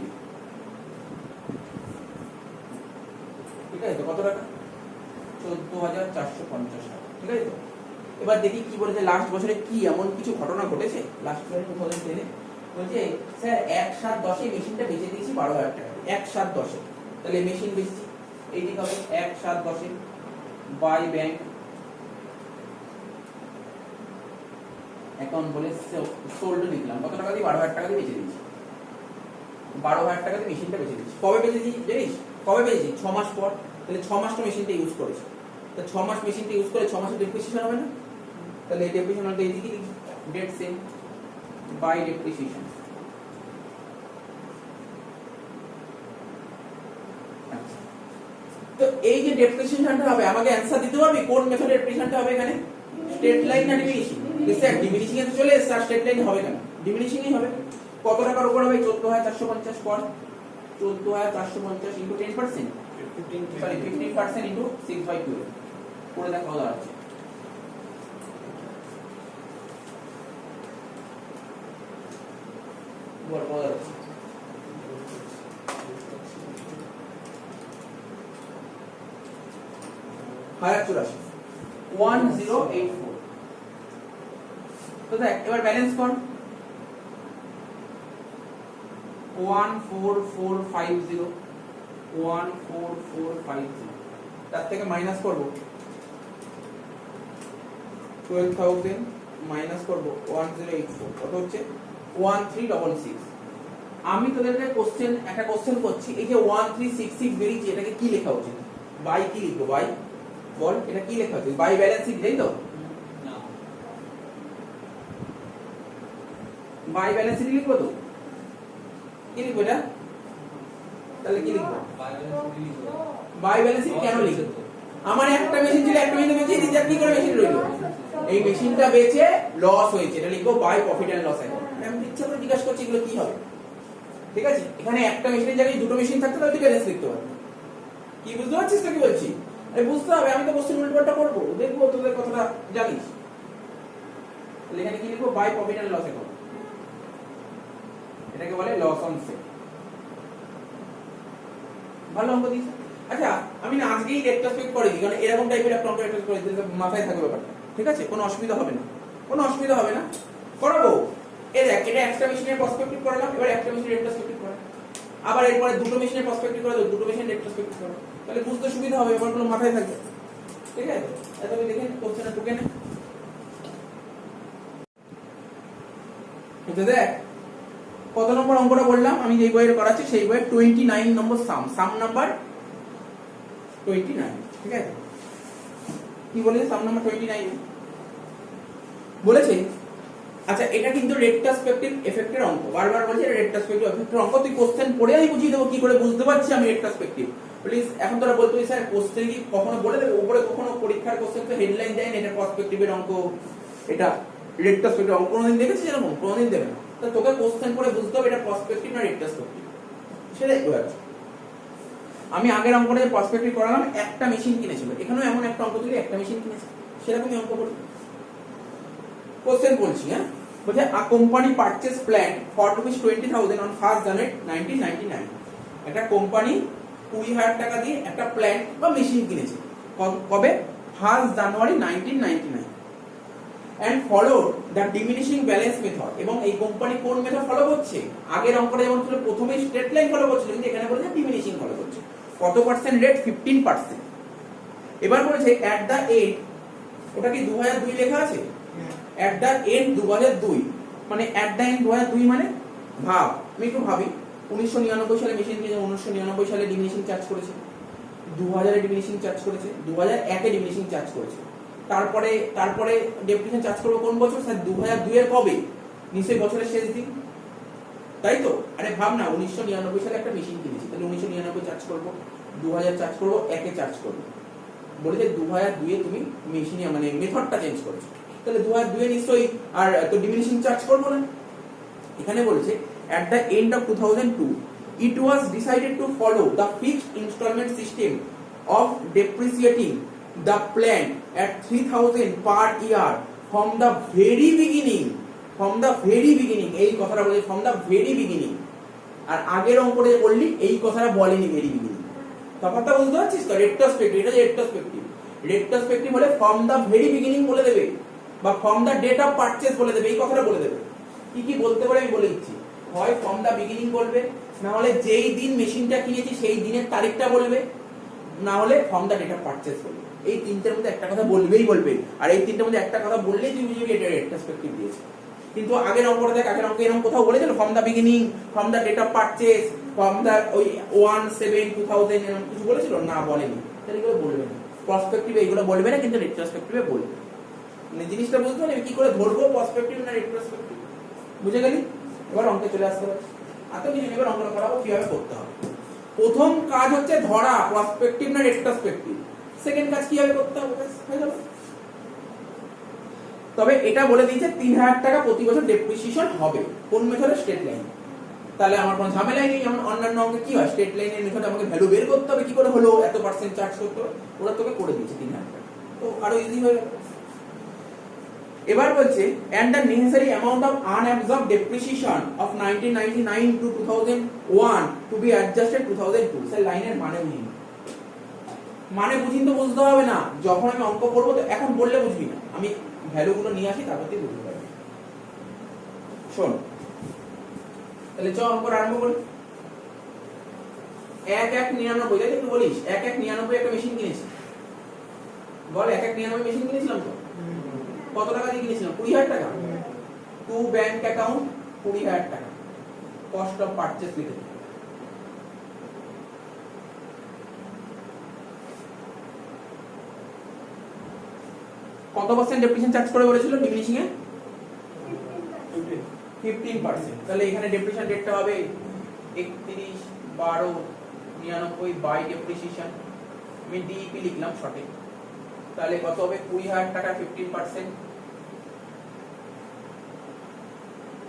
ঠিক আছে? তো কত টাকা? 14450 টাকা, ঠিক আছে? তো এবার দেখি কি বলেছে লাস্ট বছরে কি এমন কিছু ঘটনা ঘটেছে। লাস্ট বছরে 2010 এ বলছে স্যার 1710 মেশিনটা বেচে দিয়েছি 12000 টাকা, 1710, তাহলে মেশিন বেচছি, এই দিকে হবে 1710 বাই ব্যাংক অ্যাকাউন্ট বলে সোল্ড লিখলাম, কত টাকা দিয়ে? 12000 টাকা দিয়ে বেচে দিয়েছি, 12000 টাকা দিয়ে মেশিনটা বেচে দিয়েছি। কবে বেচেছি জানিস? কবে বেচেছি? 6 মাস পর। তাহলে 6 মাস তো মেশিনটা ইউজ করেছি, তো 6 মাস মেশিনটা ইউজ করে 6 মাসের ডেপ্রিসিয়েশন হবে না? তাহলে এই ডেপ্রিসিয়েশন হলো এইদিকে ডেট সেম বাই ডেপ্রিসিয়েশন। আচ্ছা, তো এই যে ডেপ্রিসিয়েশনটা হবে আমাকে অ্যানসার দিতে পারবি কোন মেথডে ডেপ্রিসিয়েশনটা হবে এখানে? স্ট্রেট লাইন না ডিমিনিশিং? স্যার ডিমিনিশিং এ তো চলে এসেছে, আর স্ট্রেট লাইন হবে কেন? ডিমিনিশিং এই হবে। কত টাকার উপর হবে? 14450 পর 14450 ইনটু 10%, সরি 15% ইনটু 6/12 করে দেখো কত আছে। বল কত আছে? 1084, 1084। তো দেখ এবার ব্যালেন্স কর, 14450, 14450, তার থেকে মাইনাস করব 12000 মাইনাস করব 1084, কত হচ্ছে? 1366। আমি তোদেরকে একটা কোশ্চেন করছি, এই যে 1366 বেরিয়েছে এটাকে কি লেখা উচিত? বাই কি লিখবো? বাই বল এটা কি লেখা উচিত? বাই ব্যালেন্স শিট, তাই তো? না, বাই ব্যালেন্স শিট লিখবো তো? কি লিখবো এটা? তাহলে কি লিখবো? বাই ব্যালেন্স শিট কেন লিখবো? আমার একটা মেশিন ছিল, একটা মেশিন বেচে রিজার্ভ কি করে মেশিন রইলো? এই মেশিনটা বেচে লস হয়েছে, এটা লিখবো by profit and loss account. আমি ইচ্ছা করে জিজ্ঞাসা করছি এগুলো কি হবে, ঠিক আছে? এখানে একটা মেশিনের জায়গায় দুটো মেশিন থাকতে তাহলে ব্যালেন্স লিখতে পারবো। কি বুঝতে পারছিস তো কি বলছি? আরে বুঝতে হবে, আমি তো কোশ্চেন উল্টোটা করবো, দেখবো তোদের কথাটা জানিস। তাহলে এখানে কি লিখবো? By profit and loss account, এটাকে বলে লস অন সেল। ভালো অঙ্ক দিয়েছে। আচ্ছা আমি না আজকেই রেট্রোস্পেক্ট করে দিই, কারণ এরকম টাইপের একটা অঙ্ক রেট্রোস্পেক্ট করে দিলে মাথায় থাকবে ব্যাপারটা, ঠিক আছে? কোনো অসুবিধা হবে না, কোনো অসুবিধা হবে না, করাবো। এই দেখ এটা একটা মেশিনের পার্সপেক্টিভ করালাম, এবার একটা মেশিনের রেট্রোস্পেক্টিভ করা, আবার এরপরে দুটো মেশিনের পার্সপেক্টিভ করা, দুটো মেশিনের রেট্রোস্পেক্টিভ করা, তাহলে বুঝতে সুবিধা হবে, ব্যাপারগুলো মাথায় থাকবে, ঠিক আছে? এটা তুমি দেখেন কোশ্চেনটা ঢুকে নে। এটা দেখ কত নম্বর অঙ্কটা বললাম আমি যেই বইয়ের করাচ্ছি সেই বইয়ের 29 নম্বর সাম নাম্বার 29, ঠিক আছে? কি বলেছে সাম নাম্বার 29 বলেছে? আচ্ছা এটা কিন্তু রেট্রোস্পেক্টিভ এফেক্টের অঙ্ক, বারবার বলছি এটা রেট্রোস্পেক্টিভ এফেক্টের অঙ্ক। তুই কোশ্চেন পড়ে আমি বুঝিয়ে দেবো কি করে বুঝতে পারছি আমি রেট্রোস্পেক্টিভ। প্লিজ এখন তোরা বলতে স্যার কোশ্চেন কি কখনো বলে দেবে উপরে, কখনো পরীক্ষার কোশ্চেন তো হেডলাইন দেয় না এটা পার্সপেক্টিভের অঙ্ক, এটা রেট্রোস্পেক্টিভ অঙ্ক, কোনোদিন দেখেছিস এরকম? কোনোদিন দেবে না। তো তোকে কোশ্চেন পড়ে বুঝতে হবে এটা পার্সপেক্টিভ না রেট্রোস্পেক্টিভ, সেটাই বুঝাচ্ছি। আমি আগের অঙ্কটা পার্সপেক্টিভ করালাম, একটা মেশিন কিনেছিল, এখানেও এমন একটা অঙ্ক দিলে একটা মেশিন কিনেছে, সেরকমই অঙ্ক বলি। কোশ্চেন বলছি, হ্যাঁ বলছে a company purchase plant for ₹20,000 on 1 January 1999। একটা কোম্পানি 20,000 টাকা দিয়ে একটা প্ল্যান্ট বা মেশিন কিনেছে, কবে? 1 January 1999, and followed the diminishing balance method। এবং এই কোম্পানি কোন মেথড ফলো করছে? আগের অঙ্কটা যেমন ছিল প্রথমে স্ট্রেট লাইন ফলো করছিল, কিন্তু এখানে বলেছে ডিমিনিশিং ফলো করছে। কত পার্সেন্ট রেট? 15%। এবার বলেছে এট দা এন্ড, ওটা কি 2002 লেখা আছে? অ্যাট দ্য এন্ড 2002, মানে অ্যাট দ্য এন্ড 2002 মানে ভাব, আমি একটু ভাবি 1999 সালে মেশিন কিনেছে, 1999 সালে ডিমিনিশিং চার্জ করেছে, 2000 এ ডিমিনিশিং চার্জ করেছে, 2001 এ ডিমিনিশিং চার্জ করেছে, তারপরে ডেপ্রিসিয়েশন চার্জ করবো কোন বছর স্যার? 2002 এর কবে? নিশ্চয়ই বছরের শেষ দিন, তাই তো? আরে ভাব না, 1999 সালে একটা মেশিন কিনেছি, তাহলে 1999 চার্জ করবো, 2000 চার্জ করবো, 1 এ চার্জ করবো, বলে যে 2002 এ তুমি মেশিনে মানে মেথডটা চেঞ্জ করেছো, তাহলে 2002 এ নিশ্চয়ই আর তো ডিমিনিশিং চার্জ করবো না। এখানে বলেছে at the end of 2002 it was decided to follow the fixed installment system of depreciating the plant at 3000 per year from the very beginning, এই কথাটা বলে from the very beginning, আর আগের অঙ্কটা যে বললি এই কথাটা বলেনি very beginning, তফাৎটা বুঝতে পারছিস তো? রেট্রোস্পেক্টিভ, এটা যে রেট্রোস্পেক্টিভ হলে from the very beginning বলে দেবে বা from the date of purchase বলে দেবে, এই কথাটা বলে দেবে। কি কি বলতে পারে আমি বলে দিচ্ছি, হয় from the beginning বলবে, না হলে যেই দিন মেশিনটা কিনেছি সেই দিনের তারিখটা বলবে, না হলে from the date of purchase বলবে। এই তিনটের মধ্যে একটা কথা বলবে, আর এই তিনটের মধ্যে একটা কথা বললেই তুই বুঝবি এটা রেট্রোস্পেক্টিভ দিয়েছে। কিন্তু আগের অঙ্কটা দেখ, আগের অঙ্কে এরকম কোথাও বলেছিল from the beginning, from the date of purchase, from the ওই 1/7/2000 এরকম কিছু বলেছিল না? বলেনি, তাহলে এগুলো বলবে না। প্রসপেক্টিভে এগুলো বলবে না, কিন্তু রেট্রোস্পেক্টিভে বলবে। মানে জিনিসটা বুঝতে পারলি কি করে ধরবো প্রসপেক্টিভ না রেট্রোস্পেক্টিভ, বুঝে গেলি? এবার অঙ্কে চলে আসতে পারছি, এত কিছু এবার অঙ্কটা করাবো কিভাবে করতে হবে। প্রথম কাজ হচ্ছে ধরা প্রসপেক্টিভ না রেট্রোস্পেক্টিভ, সেকেন্ড কাজ কিভাবে করতে হবে, হয়ে গেল। তবে এটা বলে দিয়েছে 3000 টাকা প্রতি বছর ডেপ্রিসিয়েশন হবে, কোন মেথডে? Straight line. তাহলে আমার কোনো ঝামেলাই নেই, যেমন অন্যান্য অঙ্কে কি হয় স্ট্রেট লাইনের মেথডে আমাকে ভ্যালু বের করতে হবে, কি করে হলো এত পার্সেন্ট চার্জ করতে হবে, ওরা তোকে করে দিয়েছে 3000 টাকা, তো আরো ইজি হয়ে গেল। এবার বলছে and the necessary amount of unabsorbed depreciation of 1999 to 2001 to be adjusted 2002, sir লাইনের মানে বুঝিনি, মানে বুঝিন তো বুঝতে হবে না, যখন আমি অঙ্ক করব তো এখন বললে বুঝবি না, আমি ভ্যালুগুলো নিয়ে আসি তারপর তুই বুঝতে পারবি। শোন তাহলে চ অঙ্ক আরম্ভ করি। 1199, তাই একটু বলিস 1199 একটা মেশিন কিনেছি, বল 1199 মেশিন কিনেছিলাম তো, কত টাকা দিয়ে কিনেছিলাম? 20000 টাকা। টু ব্যাংক অ্যাকাউন্ট 20000 টাকা, কস্ট অফ পারচেজ লিখে দিই। কত পার্সেন্ট ডেপ্রিসিয়েশন চার্জ করে বলেছিল ডিমিনিশিং এ? 15%। তাহলে এখানে ডেপ্রিসিয়েশন রেটটা হবে 31/12/99 বাই ডেপ্রিসিয়েশন, আমি ডিইপি লিখলাম সঠিক। তাহলে কত হবে? 20000 টাকা 15%,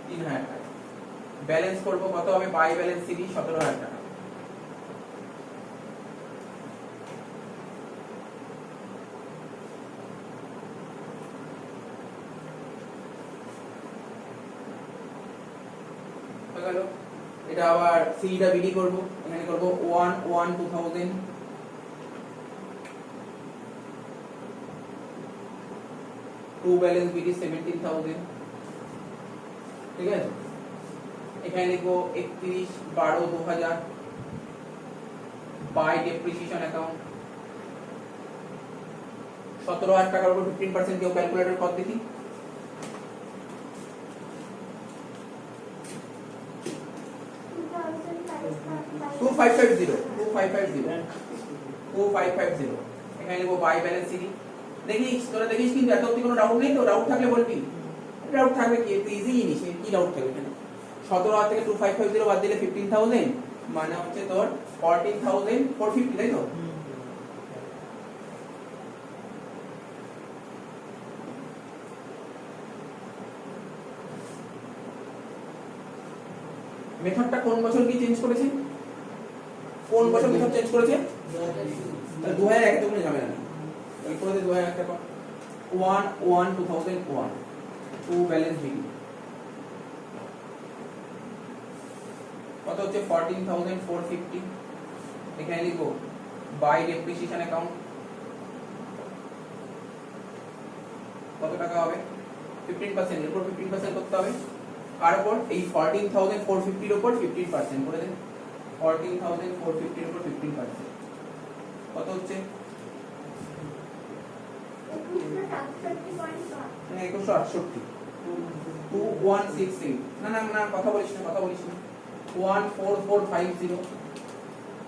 3000 টাকা। ব্যালেন্স করব কত হবে? বাই ব্যালেন্স সিডি 17000 টাকা। গেল। এটা আবার সিটা বিডি করব, এখানে করব 1/1/2000, 2 ব্যালেন্স বিডি 17000, ঠিক আছে। এখানে লিখবো 31/12/2000 বাই ডেপ্রিসিয়েশন অ্যাকাউন্ট 17000 টাকার উপর 15% কেউ ক্যালকুলেটর কর দেখি। 2550 এখানে লিখবো বাই ব্যালেন্স সিডি। দেখিস তোরা দেখিস, কিন্তু এত অবধি কোনো ডাউট নেই তো? ডাউট থাকলে বলবি, ডাউট থাকবে কি একটু ইজি জিনিস, কি ডাউট থাকবে এখানে? 17000 থেকে 2550 বাদ দিলে 15000 মানে হচ্ছে তোর 14450, তাই তো? মেথডটা কোন বছর কি চেঞ্জ করেছে? কোন বছর মেথড চেঞ্জ করেছে? 2001 এ তো কোনো ঝামেলা নেই, তাহলে করে দে 2001 টাকা। 1/1/2001 টু ব্যালেন্স বিডি কত হচ্ছে? 14450। এখানে লিখবো বাই ডেপ্রিসিয়েশন অ্যাকাউন্ট কত টাকা হবে? 15%, এর উপর 15% করতে হবে। কার উপর? এই 14450 এর উপর 15% করে দেন। 14450 এর উপর 15% কত হচ্ছে? 21000 2168 2168 না না না কথা বলিস না 14450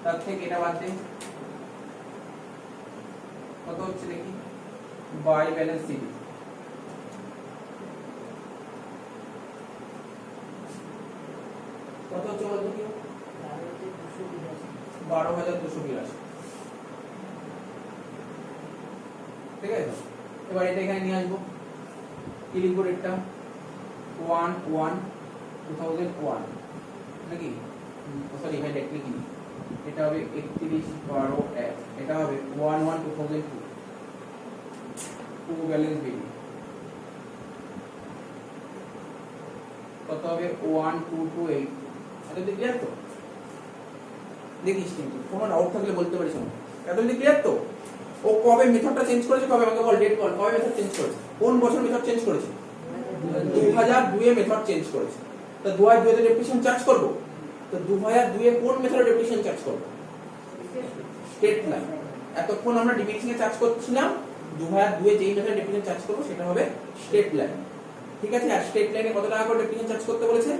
তার থেকে এটা বাদ দে কত হচ্ছে দেখি বাই ব্যালেন্স সিডি কত হচ্ছে বলতো কি 12282 ঠিক আছে এবার এটা এখানে নিয়ে আসবো কি লিখবো রেটটা 11 নাকি সরি এখানে ডেট লিখি এটা হবে 31/12 এটা হবে 11 2002 ব্যালেন্স বিল কত হবে 1228 এটা তো ক্লিয়ার তো দেখিস কিন্তু কোনো ডাউট থাকলে বলতে পারিস না এত ক্লিয়ার তো ও কবে মেথডটা চেঞ্জ করেছে কবে আমাকে বল ডেট বল কবে মেথড চেঞ্জ করেছে কোন বছর মেথড চেঞ্জ করেছে 2002 এ মেথড চেঞ্জ করেছে তো 2002 তে ডেপ্রিসিয়েশন চার্জ করব তো 2002 এ কোন মেথডে ডেপ্রিসিয়েশন চার্জ করব স্টেট লাইন এতক্ষণ আমরা ডিমিনিশিং এ চার্জ করছিলাম 2002 এ যেই মেথডে ডেপ্রিসিয়েশন চার্জ করব সেটা হবে স্টেট লাইন ঠিক আছে আর স্টেট লাইনে কত টাকা করে ডেপ্রিসিয়েশন চার্জ করতে বলেছে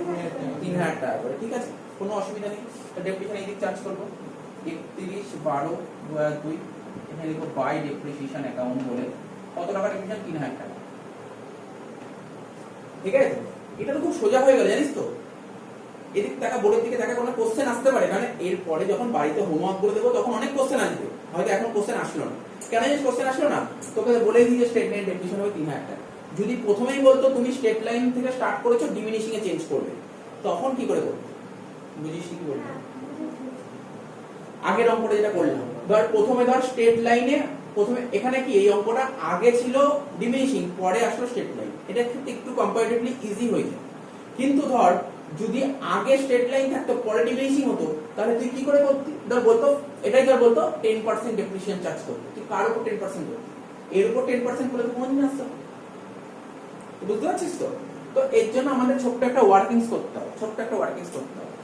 3000 টাকা করে ঠিক আছে কোনো অসুবিধা নেই তো ডেপ্রিসিয়েশন এই দিক চার্জ করব 31/12/2002 এখানে লিখো বাই ডেপ্রিসিয়েশন অ্যাকাউন্ট বলে কত টাকা ডেপ্রিসিয়েশন 3000 টাকা ঠিক আছে এটা তো খুব সোজা হয়ে গেল জানিস তো এদিক টাকা বোর্ডের দিকে টাকা কোনো কোশ্চেন আসতে পারে কারণ এর পরে যখন বাড়িতে হোমওয়ার্ক করে দেবো তখন অনেক কোশ্চেন আসবে হয়তো এখন কোশ্চেন আসলো না কেন জানিস কোশ্চেন আসলো না তোকে বলেই দিই যে স্টেট লাইন ডেপ্রিসিয়েশন হবে 3000 টাকা যদি প্রথমেই বলতো তুমি স্টেট লাইন থেকে স্টার্ট করেছো ডিমিনিশিং এ চেঞ্জ করবে তখন কি করে করবে বুঝিস কি বলবো আগের অঙ্কটা যেটা করলাম ধর প্রথমে ধর স্টেট লাইনে প্রথমে এখানে কি এই অঙ্কটা আগে ছিল ডিমিনিশিং পরে আসলো স্টেট লাইন এটা ক্ষেত্রে একটু কম্পারেটিভলি ইজি হয়ে যায় কিন্তু ধর যদি আগে স্টেট লাইন থাকতো পরে ডিমিনিশিং হতো তাহলে তুই কি করে করতি ধর বলতো এটাই ধর বলতো 10% ডেপ্রিসিয়েশন চার্জ করতে তুই কার উপর 10% করতি এর উপর 10% করলে তো কোন দিন আসতো বুঝতে পারছিস তো তো এর জন্য আমাদের ছোট্ট একটা ওয়ার্কিংস করতে হবে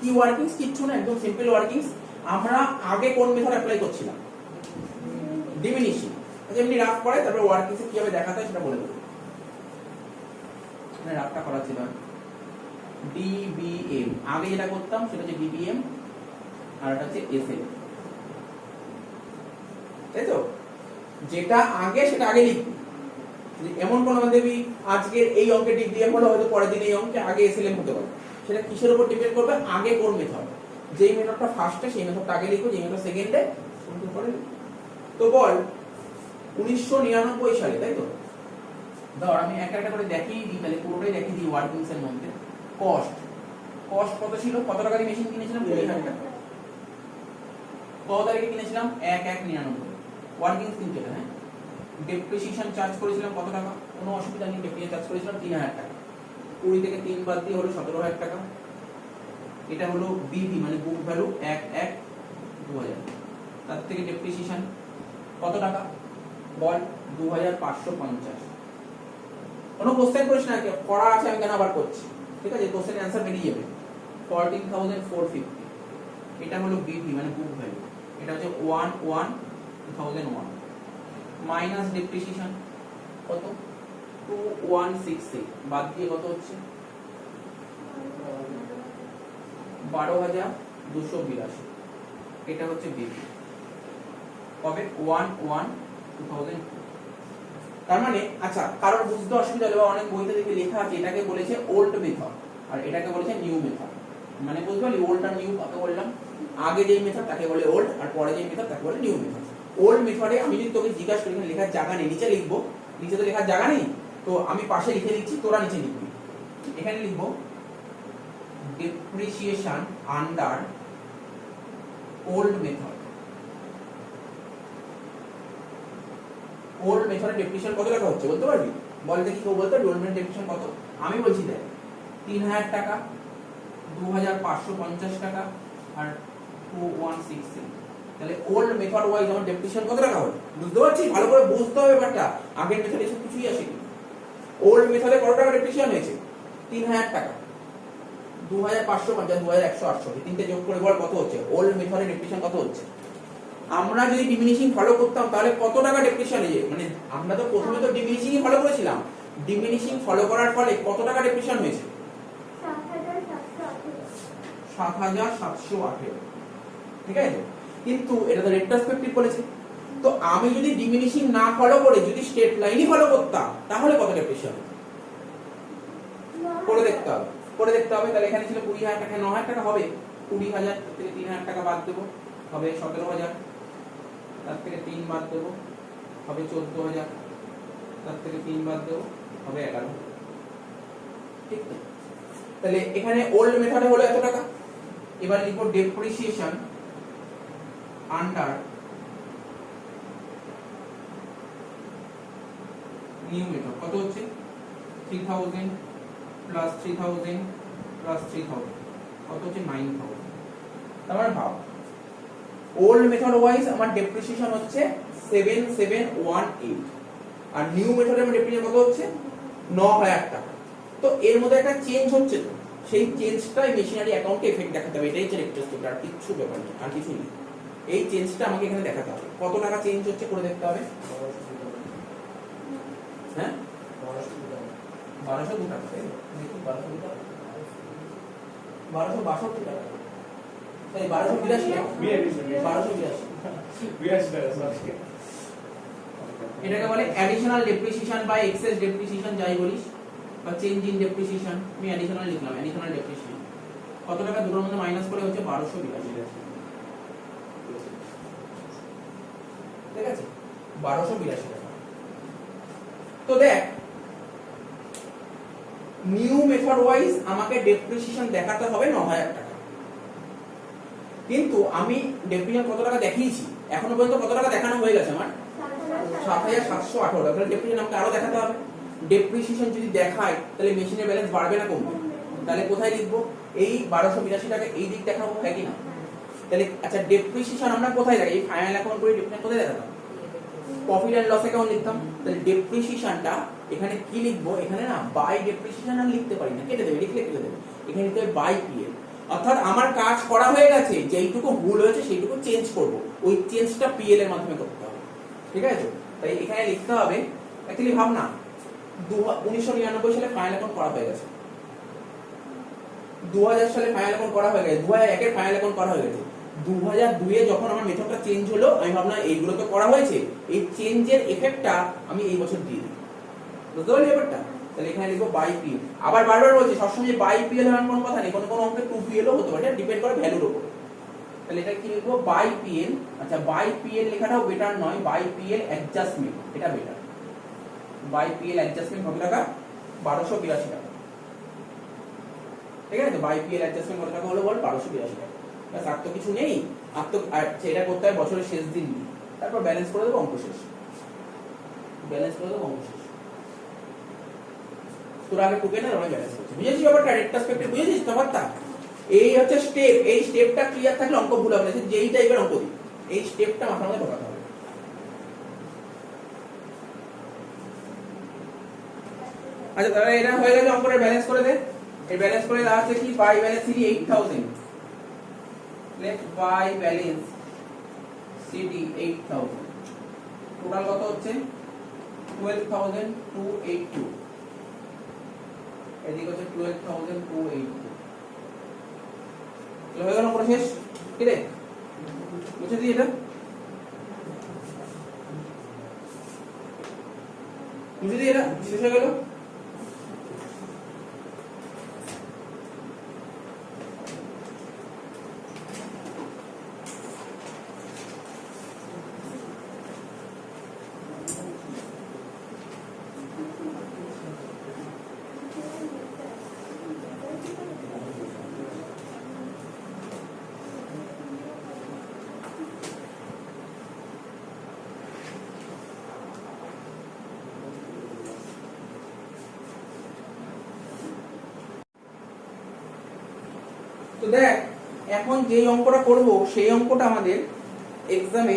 কি ওয়ার্কিংস কিচ্ছু না একদম সিম্পল ওয়ার্কিংস আমরা আগে কোন মেথড অ্যাপ্লাই করছিলাম ডিমিনিশিং এমনি রাফ করে তারপর ওয়ার্কিংসে কিভাবে দেখাতে হয় সেটা বলে দেবো মানে রাফটা করা ছিল ডিবিএম আগে যেটা করতাম সেটা হচ্ছে ডিবিএম আর এটা হচ্ছে এসএল তাই তো যেটা আগে সেটা আগে লিখবি এমন কোন দেবী আজকের এই অঙ্কে ডিবিএম হলো হয়তো পরের দিন এই অঙ্কে আগে এসএলএম হতে পারে সেটা কিসের উপর ডিপেন্ড করবে আগে কোন মেথড যেই মেথডটা ফার্স্টে সেই মেথডটা আগে লিখো যেই মেথড সেকেন্ডে কোনটা পরে তো বল 1999 সালে তাই তো ধর আমি একটা একটা করে দেখিয়ে দিই তাহলে পুরোটাই দেখিয়ে দিই ওয়ার্কিংস এর মধ্যে কস্ট কত ছিল কত টাকা দিয়ে মেশিন কিনেছিলাম 20000 টাকা কত তারিখে কিনেছিলাম 1/1/99 ওয়ার্কিংস কিন্তু এটা হ্যাঁ ডেপ্রিসিয়েশন চার্জ করেছিলাম কত টাকা কোনো অসুবিধা নেই ডেপ্রিসিয়েশন চার্জ করেছিলাম 3000 টাকা 20 থেকে 3 বাদ দিয়ে হলো 17000 টাকা এটা হলো বিভি মানে বুক ভ্যালু 1/1/2000 তার থেকে ডেপ্রিসিয়েশন কত টাকা বল 2550 কোনো কোশ্চেন করিস না পড়া আছে আমি কেন আবার করছি ঠিক আছে কোশ্চেনের অ্যানসার বেরিয়ে যাবে 14450 এটা হলো বিভি মানে বুক ভ্যালু এটা হচ্ছে 11/2001 মাইনাস ডেপ্রিসিয়েশন কত 2166 বাদ দিয়ে কত হচ্ছে 12282 এটা হচ্ছে বিভি কবে 1/1/2002 তার মানে আচ্ছা কারণ বুঝতে অসুবিধা হলে অনেক বইতে দেখে লেখা আছে এটাকে বলেছে ওল্ড মেথড আর এটাকে বলেছে নিউ মেথড মানে বুঝতে পারলি ওল্ড আর নিউ কাকে বললাম আগে যেই মেথড তাকে বলে ওল্ড আর পরে যেই মেথড তাকে বলে নিউ মেথড ওল্ড মেথডে আমি যদি তোকে জিজ্ঞাসা করি এখানে লেখার জায়গা নেই নিচে লিখবো নিচে তো লেখার জায়গা নেই তো আমি পাশে লিখে দিচ্ছি তোরা নিচে লিখবি এখানে লিখবো depreciation under old method old মেথডে ডেপ্রিসিয়েশন কত টাকা হচ্ছে বলতে পারবি বল দেখি কেউ বলতে পারবি ওল্ড মেথড ডেপ্রিসিয়েশন কত আমি বলছি দেখ 3000 টাকা 2550 টাকা আর 2166 তাহলে ওল্ড মেথড ওয়াইজ আমার ডেপ্রিসিয়েশন কত টাকা হবে বুঝতে পারছিস ভালো করে বুঝতে হবে ব্যাপারটা আগের মেথডে এসব কিছুই আসেনি ওল্ড মেথডে কত টাকা ডেপ্রিসিয়েশন হয়েছে 3000 টাকা 2550 2168 তিনটে যোগ করে বল কত হচ্ছে ওল্ড মেথডে ডেপ্রিসিয়েশন কত হচ্ছে আমরা যদি ডিমিনিশিং ফলো করতাম তাহলে কত টাকা ডেপ্রিসিয়েশন হয়ে যায়, মানে আমরা তো প্রথমে তো ডিমিনিশিংই ফলো করেছিলাম, ডিমিনিশিং ফলো করার ফলে কত টাকা ডেপ্রিসিয়েশন হয়েছে? ৭৭১৮। ঠিক আছে, কিন্তু এটা তো রেট্রোস্পেক্টিভ বলেছে, তো আমি যদি ডিমিনিশিং না ফলো করে যদি স্ট্রেট লাইনই ফলো করতাম তাহলে কত ডেপ্রিসিয়েশন করে দেখতে হবে, করে দেখতে হবে। তাহলে এখানে ছিল ২০,০০০ টাকা, ৯,০০০ টাকা হবে, ২০,০০০ থেকে ৩,০০০ টাকা বাদ দেবো হবে ১৭,০০০, তার থেকে ৩ বাদ দেবো হবে ১৪,০০০, তার থেকে ৩ বাদ দেবো হবে ১১। ঠিক তো? তাহলে এখানে ওল্ড মেথডে হলো এত টাকা। এবার লিখব ডেপ্রিসিয়েশন আন্ডার নিউ মেথড কত হচ্ছে 3000 প্লাস 3000 প্লাস 3000 কত হচ্ছে 9000। তারপর ভাব ওল্ড মেথড ওয়াইজ আমার ডেপ্রিসিয়েশন হচ্ছে 7718 আর নিউ মেথডে আমার ডেপ্রিসিয়েশন কত হচ্ছে 9000 টাকা। তো এর মধ্যে একটা চেঞ্জ হচ্ছে, তো সেই চেঞ্জটাই মেশিনারি অ্যাকাউন্টে এফেক্ট দেখাতে হবে, এটাই হচ্ছে রেট্রোস্পেক্টিভ, আর কিছু ব্যাপার নেই, আর কিছু নেই। এই চেঞ্জটা আমাকে এখানে দেখাতে হবে, কত টাকা চেঞ্জ হচ্ছে করে দেখতে হবে। হ্যাঁ 1202 টাকা, দেখি 1202 টাকা 1262 টাকা, তাই 1282 টাকা 1282 এটাকে বলে অ্যাডিশনাল ডেপ্রিসিয়েশন বা এক্সেস ডেপ্রিসিয়েশন যাই বলিস, বা চেঞ্জ ইন ডেপ্রিসিয়েশন। আমি অ্যাডিশনাল লিখলাম, অ্যাডিশনাল ডেপ্রিসিয়েশন কত টাকা দুটোর মধ্যে মাইনাস করে হচ্ছে 1282। ঠিক আছে 1282 টাকা। তো দেখ নিউ মেথড ওয়াইজ আমাকে ডেপ্রিসিয়েশন দেখাতে হবে 9000 টাকা, কিন্তু আমি ডেপ্রিসিয়েশন কত টাকা দেখিয়েছি এখনো পর্যন্ত, কত টাকা দেখানো হয়ে গেছে আমার ৭৭১৮। তাহলে ডেপ্রিসিয়েশন আমাকে আরো দেখাতে হবে। ডেপ্রিসিয়েশন যদি দেখায় তাহলে মেশিনের ব্যালেন্স বাড়বে না কমবে? তাহলে কোথায় লিখবো? এই 1282 টাকা এই দিক দেখাবো, হয় কি না? তাহলে আচ্ছা ডেপ্রিসিয়েশন আমরা কোথায় দেখাই? এই ফাইনাল অ্যাকাউন্ট করে ডেপ্রিসিয়েশন কোথায় দেখাতাম? প্রফিট এন্ড লস অ্যাকাউন্ট লিখতাম। তাহলে ডেপ্রিসিয়েশনটা এখানে কি লিখবো? এখানে না বাই ডেপ্রিসিয়েশন আর লিখতে পারি না, কেটে দেবে, লিখলে কেটে দেবে। এখানে লিখতে হবে বাই পিএল, অর্থাৎ আমার কাজ করা হয়ে গেছে, যেইটুকু ভুল হয়েছে সেইটুকু চেঞ্জ করব, ওই চেঞ্জটা পিএল এর মাধ্যমে করতে হবে। ঠিক আছে, তাই এখানে লিখতে হবে অ্যাকচুয়ালি ভাবনা 1999 সালে ফাইনাল অ্যাকাউন্ট করা হয়ে গেছে, 2000 সালে ফাইনাল অ্যাকাউন্ট করা হয়ে গেছে, 2001 এর ফাইনাল অ্যাকাউন্ট করা হয়ে গেছে। 2002 এ যখন আমার মেথডটা চেঞ্জ হলো, আমি ভাবলাম এইগুলো তো করা হয়েছে, এই চেঞ্জের এফেক্টটা আমি এই বছর দিয়ে দিই। বুঝতে পারলি ব্যাপারটা? তাহলে এখানে লিখবো বাই পিএল। আবার বারবার বলছি সবসময় বাই পিএল হওয়ার কোনো কথা নেই, কোনো কোনো অঙ্কে 2PL ও হতে পারে, এটা ডিপেন্ড করে ভ্যালুর উপর। তাহলে এটা কি লিখবো? By PL. আচ্ছা বাই পিএল লেখাটাও বেটার নয়, বাই পিএল অ্যাডজাস্টমেন্ট এটা বেটার। বাই পিএল অ্যাডজাস্টমেন্ট কত টাকা? 1282 টাকা। ঠিক আছে, তো বাই পিএল অ্যাডজাস্টমেন্ট কত টাকা হলো বল? 1282 টাকা। ব্যাস, আর তো কিছু নেই। আর তো এটা করতে হয় বছরের শেষ দিন, তারপর ব্যালেন্স করে দেবো, অঙ্ক শেষ। ব্যালেন্স করে দেবো, অঙ্ক শেষ। তোর আগে টুকে না আমরা ব্যালেন্স করছি। বুঝেছিস ব্যাপারটা? রেট্রোস্পেক্টিভ বুঝেছিস ব্যাপারটা? এই হচ্ছে স্টেপ, এই স্টেপটা ক্লিয়ার থাকলে অঙ্ক ভুল হবে না, যেই টাইপের অঙ্ক দিই এই স্টেপটা মাথার মধ্যে ঢোকাতে হবে। আচ্ছা তাহলে এটা হয়ে গেছে, অঙ্কটা ব্যালেন্স করে দে। এই ব্যালেন্স করে দেওয়া আছে কি? By balance CD 8000, let by balance CD 8000, total কত হচ্ছে? 12282, এদিকে হচ্ছে 12282। হয়ে গেল অঙ্কটা শেষ। কি রে বুঝে দিই? এটা বুঝে দিই, এটা শেষ হয়ে গেল। তো দেখ এখন যেই অঙ্কটা করব সেই অঙ্কটা আমাদের এক্সামে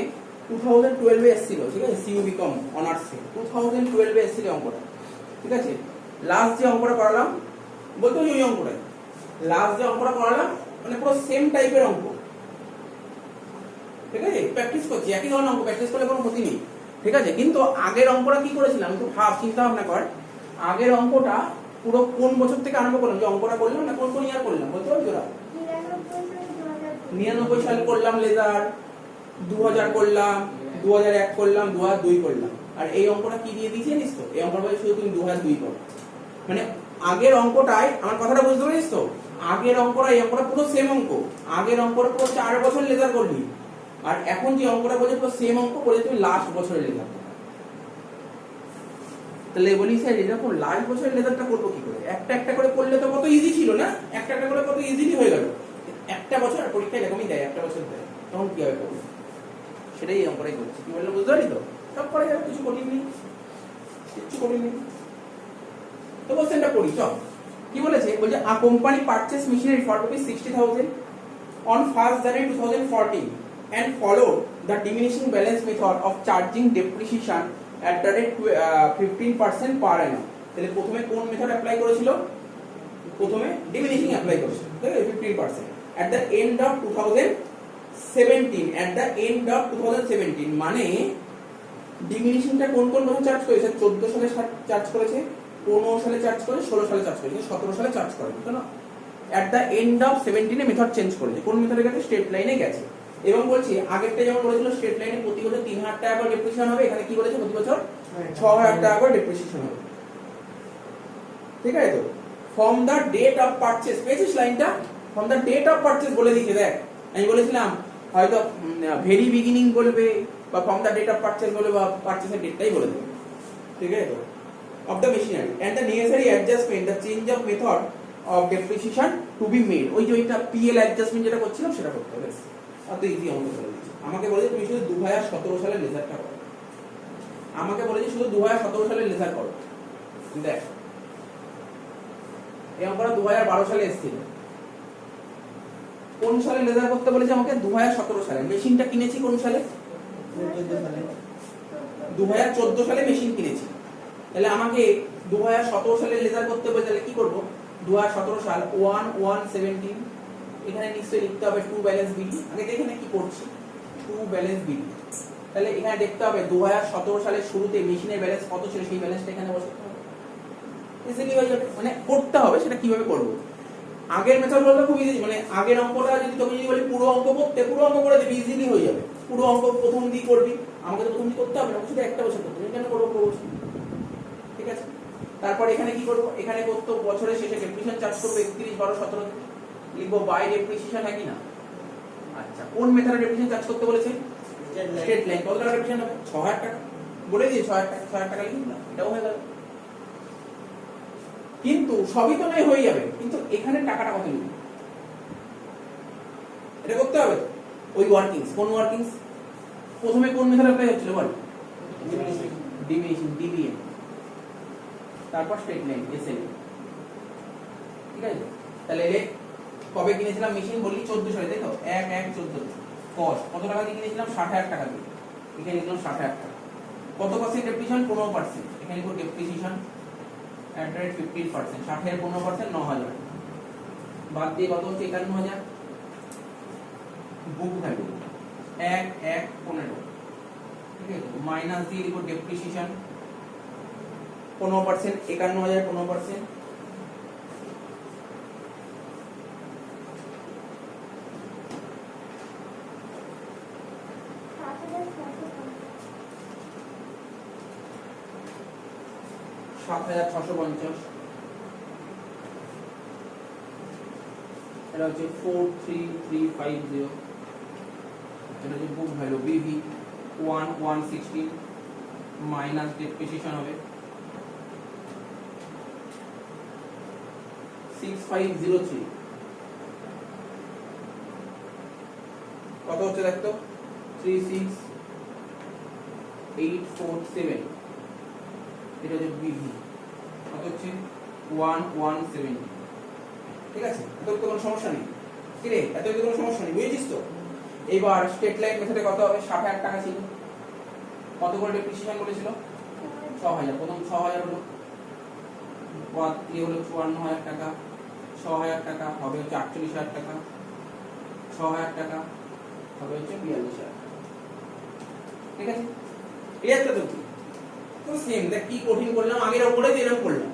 2012 এ এসেছিল। ঠিক আছে, সিইউ বিকম অনার্সে 2012 এ এসেছিল অঙ্কটা। ঠিক আছে, লাস্ট যে অঙ্কটা করালাম বলতে ওই অঙ্কটাই, লাস্ট যে অঙ্কটা করালাম মানে পুরো সেম টাইপের অঙ্ক। ঠিক আছে, প্র্যাকটিস করছি, একই ধরনের অঙ্ক প্র্যাকটিস করলে কোনো ক্ষতি নেই, ঠিক আছে। কিন্তু আগের অঙ্কটা কি করেছিলাম একটু চিন্তা ভাবনা কর, আগের অঙ্কটা পুরো কোন বছর থেকে আরম্ভ করলাম, যে অঙ্কটা করলাম না কোন কোন ইয়ার করলাম বলতে পারছো ওরা? 99 সালে করলাম লেজার, 2000 করলাম, 2001 করলাম, 2002 করলাম। আর এই অঙ্কটা কি দিয়ে দিয়েছি জানিস তো? এই অঙ্কটা শুধু তুমি 2002 করো, মানে আগের অঙ্কটায়, আমার কথাটা বুঝতে পারিস তো? আগের অঙ্কটা এই অঙ্কটা পুরো সেম অঙ্ক, আগের অঙ্কটা পুরো 4 বছর লেজার করলি, আর এখন যে অঙ্কটা বলছে পুরো সেম অঙ্ক বলে তুমি লাস্ট বছরের লেজার। তাহলে বলি স্যার এরকম লাস্ট বছরের লেজারটা করবো কি করে? একটা একটা করে করলে তো কত ইজি ছিল না, একটা একটা করে কত ইজিলি হয়ে গেল। একটা বছর পরীক্ষা এরকমই দেয়, একটা বছর দেয়, তখন কি হবে করবো? সেটাই এই অঙ্কটাই করছি, কি বললে বুঝতে পারি তো? সব করে যাবে, কিছু কঠিন নেই, কিচ্ছু কঠিন নেই। তো কোশ্চেনটা পড়ি চল, কি বলেছে? বলছে a company purchase machinery for ₹60,000 on 1st January 2014 and followed the diminishing balance method of charging depreciation at the rate 15% per annum. তাহলে প্রথমে কোন মেথড অ্যাপ্লাই করেছিল? প্রথমে ডিমিনিশিং অ্যাপ্লাই করেছিল, ঠিক আছে, 15%। at the end of 2017, at the end of 2017 মানে ডিমিনিশিংটা কোন কোন বছর চার্জ করেছে? 14 সালে চার্জ করেছে, 15 সালে চার্জ করে, 16 সালে চার্জ করেছে, 17 সালে চার্জ করে, বুঝছো না? এট the end of 17 A method change করেছে। কোন মেথডে গেছে? স্ট্রেট লাইনে গেছে। এবং বলছি আগেরটা যেমন বলেছিল স্ট্রেট লাইনে প্রতি বছর 3000 টাকা করে ডেপ্রিসিয়েশন হবে, এখানে কি বলেছে? প্রতি বছর 6000 টাকা করে ডেপ্রিসিয়েশন হবে, ঠিক আছে তো? From the date of purchase, পেয়েছিস লাইনটা? From the date of purchase বলে দিয়েছে, দেখ আমি বলেছিলাম হয়তো ভেরি বিগিনিং বলবে বা from the date of purchase বলবে বা পারচেজের ডেটটাই বলে দেবে, ঠিক আছে তো? of the machinery and the necessary adjustment, the change of method of depreciation to be made. ওই যে ওইটা PL অ্যাডজাস্টমেন্ট যেটা করছিলাম সেটা করতে হবে, অত ইজি অঙ্ক বলে দিয়েছে। আমাকে বলেছে তুমি শুধু 2017 সালের লেজারটা করো, আমাকে বলেছে শুধু 2017 সালের লেজার করো। দেখ এই অঙ্কটা 2012 সালে এসেছিল, কোন সালে লেজার করতে বলেছে আমাকে? 2017 সালে। মেশিনটা কিনেছি কোন সালে? 2014 সালে মেশিন কিনেছি। তাহলে আমাকে 2017 সালে লেজার করতে হবে, তাহলে কি করব? 2017 সাল 1/1/17, এখানে নিশ্চয়ই লিখতে হবে 2 ব্যালেন্স বিডি। আগে এখানে কি করছি? 2 ব্যালেন্স বিডি। তাহলে এখানে দেখতে হবে 2017 সালের শুরুতে মেশিনের ব্যালেন্স কত ছিল, সেই ব্যালেন্সটা এখানে বসাতে হবে, ইজিলি হয়ে যাবে। মানে করতে হবে, সেটা কিভাবে করব? আগের মেথড হলো খুব ইজি, মানে আগের অঙ্কটা যদি তোকে যদি বলি পুরো অঙ্ক করতে, পুরো অঙ্ক করে দিবি, ইজিলি হয়ে যাবে। পুরো অঙ্ক প্রথম দিয়ে করবি, আমাকে তো প্রথম দিয়ে করতে হবে না, শুধু একটা বছর করতে হবে, কেন করবো পুরো বছর, ঠিক আছে? তারপর এখানে কি করব? এখানে করতে বছরের শেষে ডেপ্রিসিয়েশন চার্জ করব 31, 12, 17, লিখবো বাই ডেপ্রিসিয়েশন, है কি না? আচ্ছা কোন মেথডে ডেপ্রিসিয়েশন চার্জ করতে বলেছে? Straight line. কত টাকা ডেপ্রিসিয়েশন হবে? 6000 টাকা বলে দিয়ে 6000 টাকা লিখি না, এটাও হয়ে গেল। কিন্তু সবই তো নয় হয়ে যাবে, কিন্তু এখানে টাকাটা কত নিবে এটা করতে হবে। ওই ওয়ার্কিংস, কোন ওয়ার্কিংস? প্রথমে কোন মেথড অ্যাপ্লাই হচ্ছিল বল? ডিমিনিশিং, ডিবিএম, তারপর স্ট্রেট লাইন, এসএল, ঠিক আছে? তাহলে কবে কিনেছিলাম মেশিন বললি? 14 সালে, তাই তো? 1/1/14। কস্ট কত টাকা দিয়ে কিনেছিলাম? 60,000 টাকা দিয়ে। এখানে লিখলাম 60,000 টাকা। কত পার্সেন্ট ডেপ্রিসিয়েশন? 15%। এখানে লিখব ডেপ্রিসিয়েশন at rate 15%। 60 এর 15% 9000, বাদ দিয়ে কত হচ্ছে? 51000। বুক ভ্যালু 1/1/15, ঠিক আছে? মাইনাস দিয়ে লিখব ডেপ্রিসিয়েশন 15%, 51000 15%, $7,650। এটা হচ্ছে 43350। এটা হচ্ছে বুক ভ্যালু বিভি 1116 মাইনাস ডেপ্রিসিয়েশন হবে 6503। কত হচ্ছে দেখতো? 36847। এটা হচ্ছে বিভি, কত হচ্ছে? 1170, ঠিক আছে? এত তো কোনো সমস্যা নেই, কি রে? এত তো কোনো সমস্যা নেই, বুঝেছিস তো? এইবার স্ট্রেট লাইন মেথডে কত হবে? 60,000 টাকা ছিল, কত করে ডেপ্রিসিয়েশন বলেছিল? 6000। প্রথম 6000 হলো, বাদ দিয়ে হলো 54000 টাকা, 6000 টাকা হবে হচ্ছে 48000 টাকা, 6000 টাকা হবে হচ্ছে 42000। ঠিক আছে, এই একটা তো তো সেম, দেখ কি কঠিন করলাম, আগের উপরে যেরকম করলাম,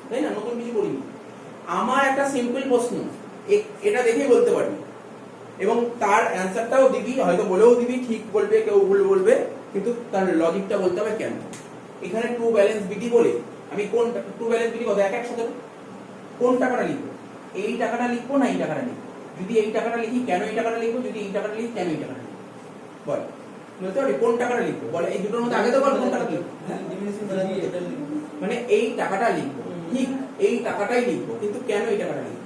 তাই না, নতুন কিছু করিনি। আমার একটা সিম্পল প্রশ্ন, এটা দেখেই বলতে পারবি, এবং তার অ্যান্সারটাও দিবি, হয়তো বলেও দিবি, ঠিক বলবে কেউ ভুল বলবে, কিন্তু তার লজিকটা বলতে হবে কেন। এখানে টু ব্যালেন্স বিডি বলে আমি কোন টু ব্যালেন্স বিডি কত, এক একসাথে কোন টাকাটা লিখবো, এই টাকাটা লিখবো না এই টাকাটা লিখবো, যদি এই টাকাটা লিখি কেন এই টাকাটা লিখবো, যদি এই টাকাটা লিখি কেন এই টাকাটা লিখবো, বল বলতে পারবি কোন টাকাটা লিখবো, বল এই দুটোর মধ্যে আগে তো বল কোন টাকাটা লিখবো, মানে এই টাকাটা লিখবো, ঠিক এই টাকাটাই লিখবো, কিন্তু কেন এই টাকাটা লিখবো,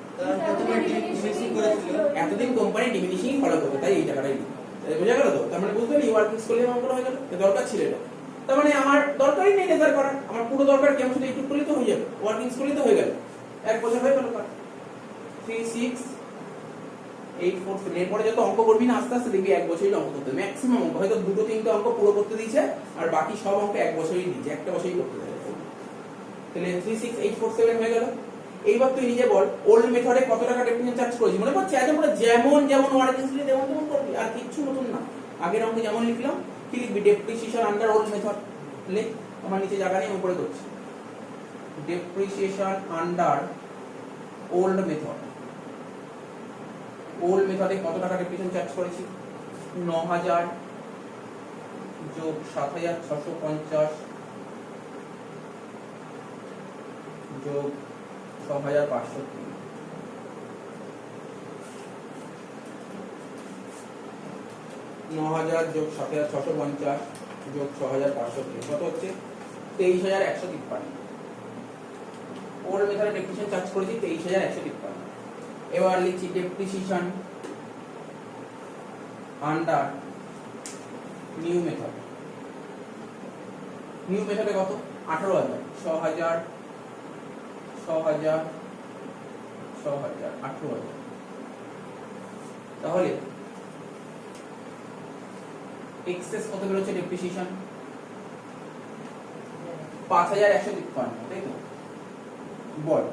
এতদিন কোম্পানি ডিমিনিশিং ফলো করবে, তাই এই টাকাটাই লিখবো, বোঝা গেল তো। তার মানে বুঝতে পারলি ওয়ার্কিং করলে অঙ্ক হয়ে গেল, দরকার ছিল এটা, তার মানে আমার দরকারই নেই লেজার করার, আমার পুরো দরকার কি, আমি শুধু এইটুকু করলে তো হয়ে যাবে, ওয়ার্কিং করলে তো হয়ে গেল, এক বছর হয়ে গেল। 3 6 8 4 7 এরপরে যত অঙ্ক করবি না আস্তে আস্তে দেখবি এক বছরই অঙ্ক করতে, ম্যাক্সিমাম অঙ্ক হয়তো দুটো তিনটে অঙ্ক পুরো করতে দিয়েছে, আর বাকি সব অঙ্ক এক বছরই দিয়েছে, একটা বছরই করতে দেবে। তাহলে 3 6 8 4 7 হয়ে গেল। এইবার তুই নিজে বল ওল্ড মেথডে কত টাকা ডেপ্রিসিয়েশন চার্জ করেছি, মনে পড়ছে, আজ আমরা যেমন যেমন ওয়ার্কিং ছিল তেমন তেমন করবি, আর কিচ্ছু নতুন না, আগের অঙ্কে যেমন লিখলাম, কি লিখবি, ডেপ্রিসিয়েশন আন্ডার ওল্ড মেথড, লিখ, আমার নিচে জায়গা নেই উপরে করছি, depreciation under old method, old মেথডে কত টাকা ডেপ্রিসিয়েশন চার্জ করেছি, 9000 যোগ 7650 যোগ 6503, 9000 যোগ 7650 যোগ 6503 কত হচ্ছে 23153। ওল্ড মেথডে ডেপ্রিসিয়েশন চার্জ করেছি 23153। এবার লিখছি depreciation under new method, new মেথডে কত 18000 6000 6000 6000 18000, তাহলে এক্সেস কত বের হচ্ছে ডেপ্রিসিয়েশন 5153, তাই তো, বল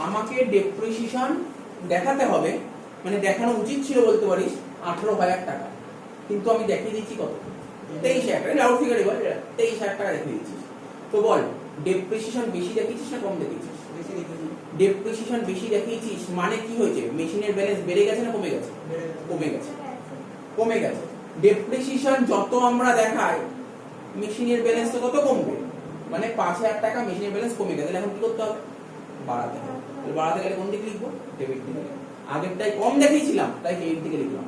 আমাকে ডেপ্রিসিয়েশন দেখাতে হবে, মানে দেখানো উচিত ছিল বলতে পারিস 18000 টাকা, কিন্তু আমি দেখিয়ে দিচ্ছি কত 23000 টাকা, আউট ফিগারে বল 23000 টাকা দেখিয়ে দিচ্ছিস, তো বল ডেপ্রিসিয়েশন বেশি দেখিয়েছিস না কম দেখিয়েছিস, বেশি দেখিয়েছিস, ডেপ্রিসিয়েশন বেশি দেখিয়েছিস মানে কি হয়েছে, মেশিনের ব্যালেন্স বেড়ে গেছে না কমে গেছে, কমে গেছে, কমে গেছে, ডেপ্রিসিয়েশন যত আমরা দেখাই মেশিনের ব্যালেন্স তো তত কমবে, মানে 5000 টাকা মেশিনের ব্যালেন্স কমে গেছে, এখন কি করতে হবে, বাড়াতে হবে, বাড়াতে গেলে কোন দিকে লিখবো, ডেবিট দিকে, আগেরটাই কম দেখিয়েছিলাম তাই ক্রেডিট দিকে লিখলাম,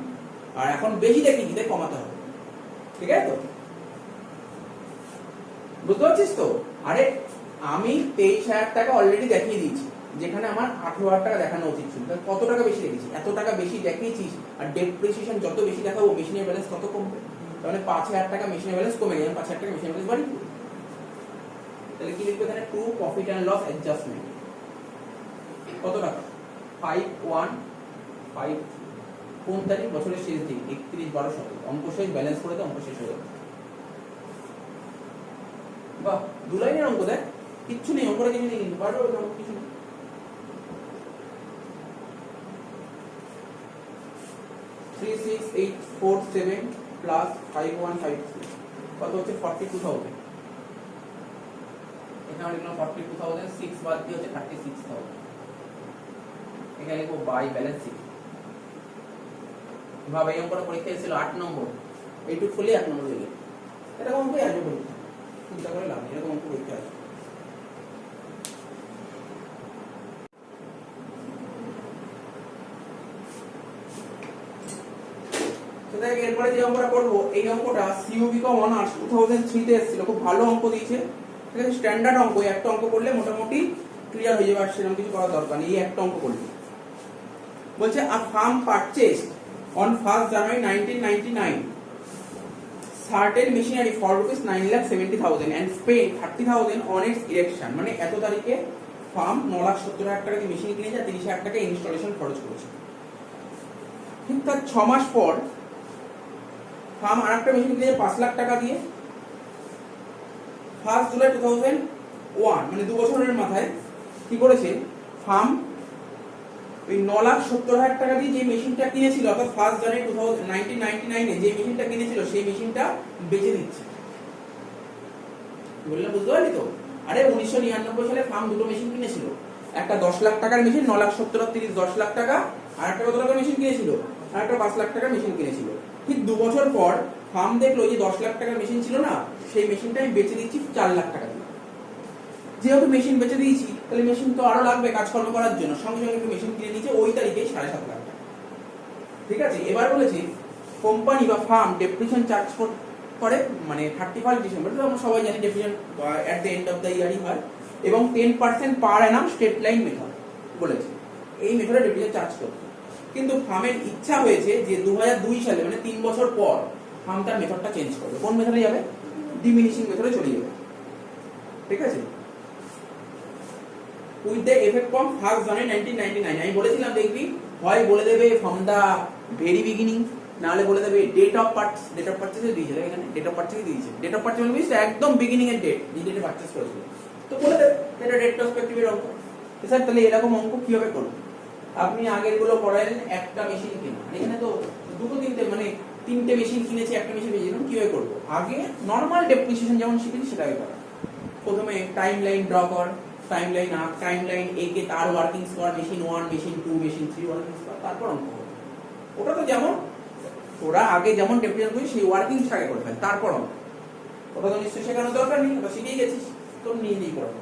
আর এখন বেশি দেখিয়েছি তাই কমাতে হবে, ঠিক আছে তো, বুঝতে পারছিস তো। আরে আমি 23000 টাকা অলরেডি দেখিয়ে দিয়েছি, যেখানে আমার 18000 টাকা দেখানো উচিত ছিল, তাহলে কত টাকা বেশি দেখিয়েছি, এত টাকা বেশি দেখিয়েছিস, আর ডেপ্রিসিয়েশন যত বেশি দেখাবো মেশিনের ব্যালেন্স তত কমবে, তাহলে 5000 টাকা মেশিনের ব্যালেন্স কমে গেছে, 5000 টাকা মেশিনের ব্যালেন্স বাড়িয়ে, তাহলে কি লিখবো এখানে, to profit and loss adjustment কত টাকা 5153, কোন তারিখ, বছরের শেষ দিন 31/12/17, অঙ্ক শেষ, ব্যালেন্স করে দাও, অঙ্ক শেষ হয়ে যাবে, বাহ, দু লাইনের অঙ্ক, দেখ কিচ্ছু নেই, অঙ্কটা কিছু নেই, কিন্তু পারবে অঙ্ক কিছু নেই। 36847 প্লাস 5153 কত হচ্ছে 42000, এখানে লিখলাম 42000, 6 বাদ দিয়ে হচ্ছে 36000, এখানে লিখবো বাই ব্যালেন্স শিট, ভাবে এই অঙ্কটা পরীক্ষায় ছিল 8 নম্বর, এইটুকু ফুলি 8 নম্বর দিলে, এটা অঙ্কই আসবে পরীক্ষা, চিন্তা করে লাভ নেই, এরকম অঙ্ক পরীক্ষা আসবে। এরপরে যে অঙ্কটা করবো, এই অঙ্কটা সিইউবি কম অনার্স 2003 তে এসেছিল, খুব ভালো অঙ্ক দিয়েছে, ঠিক আছে, স্ট্যান্ডার্ড অঙ্ক, একটা অঙ্ক করলে মোটামুটি ক্লিয়ার হয়ে যাবে, আর সেরকম কিছু করার দরকার নেই, এই একটা অঙ্ক করলে বলছে a firm purchased on 1st January 1999 certain machinery for rupees 9,70,000 and spent 30,000 on its erection, মানে এত তারিখে ফার্ম 9,70,000 টাকা দিয়ে মেশিন কিনে যায়, 30,000 টাকা ইনস্টলেশন খরচ করেছে, ঠিক তার 6 মাস পর ফার্ম আরেকটা মেশিন কিনে যায় 5 লাখ টাকা দিয়ে, 1 জুলাই 2001, মানে 2 বছরের মাথায় কি করেছে ফার্ম ওই 9,70,000 টাকা দিয়ে যে মেশিনটা কিনেছিল, অর্থাৎ 1 জানুয়ারি 1999 যে মেশিনটা কিনেছিল সেই মেশিনটা বেচে দিচ্ছে। বললাম বুঝতে পারলি তো? আরে 1999 সালে ফার্ম দুটো মেশিন কিনেছিল, একটা 10 লাখ টাকার মেশিন 9,70,000 আর 30 10 লাখ টাকা, আর একটা কত টাকার মেশিন কিনেছিল, আর একটা 5 লাখ টাকার মেশিন কিনেছিল। ঠিক 2 বছর পর ফার্ম দেখলো যে 10 লাখ টাকার মেশিন ছিল না, সেই মেশিনটা আমি বেচে দিচ্ছি 4 লাখ টাকা দিয়ে। যেহেতু মেশিন বেচে দিয়েছি, তাহলে মেশিন তো আরো লাগবে কাজকর্ম করার জন্য, সঙ্গে সঙ্গে একটু মেশিন কিনে নিয়েছে ওই তারিখে 7.5 লাখ টাকা। ঠিক আছে, এবার বলেছি কোম্পানি বা ফার্ম ডেপ্রিসিয়েশন চার্জ করে মানে 31 ডিসেম্বর, তো আমরা সবাই জানি depreciation at the end of the ইয়ারই হয়, এবং 10% per annum straight line method বলেছে এই মেথডে ডেপ্রিসিয়েশন চার্জ করতে। কিন্তু ফার্মের ইচ্ছা হয়েছে যে 2002 সালে মানে 3 বছর পর ফার্ম তার মেথডটা চেঞ্জ করবে। কোন মেথডে যাবে? ডিমিনিশিং মেথডে চলে যাবে। ঠিক আছে, with the effect from 1 January 1999। আমি বলেছিলাম দেখবি হয় বলে দেবে ফ্রম দ্য ভেরি বিগিনিং, নাহলে বলে দেবে ডেট অফ পারচেজ দিয়েছে, এখানে ডেট অফ পারচেজ দিয়েছে। ডেট অফ পারচেজ মানে একদম বিগিনিং এর ডেট, যে ডেটে পারচেজ করেছিল, তো বলে দেবে এটা ডেট পার্সপেক্টিভের অঙ্ক। স্যার তাহলে এরকম অঙ্ক কিভাবে করব? আপনি আগের গুলো করাইলেন একটা মেশিন কিনা, এখানে তো দুটো তিনটে মানে 3টে মেশিন কিনেছি, একটা মেশিন বেচেছিলাম, কিভাবে করব? আগে নরমাল ডেপ্রিসিয়েশন যেমন শিখেছি সেটাই করা। প্রথমে টাইম লাইন ড্র কর, টাইম লাইন এ কে তার ওয়ার্কিংস কর, মেশিন 1 মেশিন 2 মেশিন 3 ওয়ার্কিংস কর, তারপর অঙ্ক হবে। ওটা তো যেমন ওরা আগে যেমন ডেপ্রিসিয়েশন করি সেই ওয়ার্কিংস আগে করে ফেল, তারপর অঙ্ক। ওটা তো নিশ্চয়ই শেখানোর দরকার নেই, ওটা শিখেই গেছিস, তো নিজেই করো,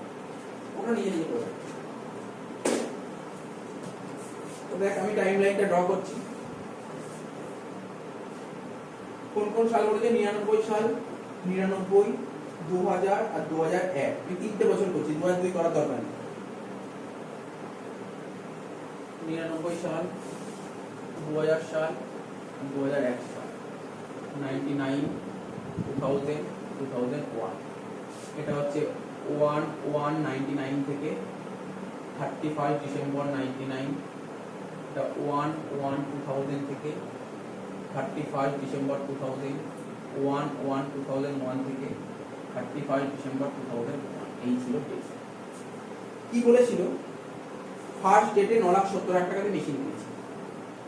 ওটা নিজে করো। তো দেখ আমি টাইম লাইনটা ড্র করছি। কোন কোন সাল বলেছে? 99 সাল, 99, 2000 আর 2001। আমি 3টে বছর করছি, 2002 করার দরকার নেই। 99 সাল, 2000 সাল, 2001 সাল, 99, 2000, 2001। এটা হচ্ছে 1/1/99 থেকে 31 ডিসেম্বর 99। এটা 1/1/2000 থেকে 31 ডিসেম্বর 2000, 1/1/2001 থেকে 31 ডিসেম্বর 2001। এই ছিল ডেট। কি বলেছিল? ফার্স্ট ডেটে 9,70,000 টাকা দিয়ে মেশিন কিনেছে।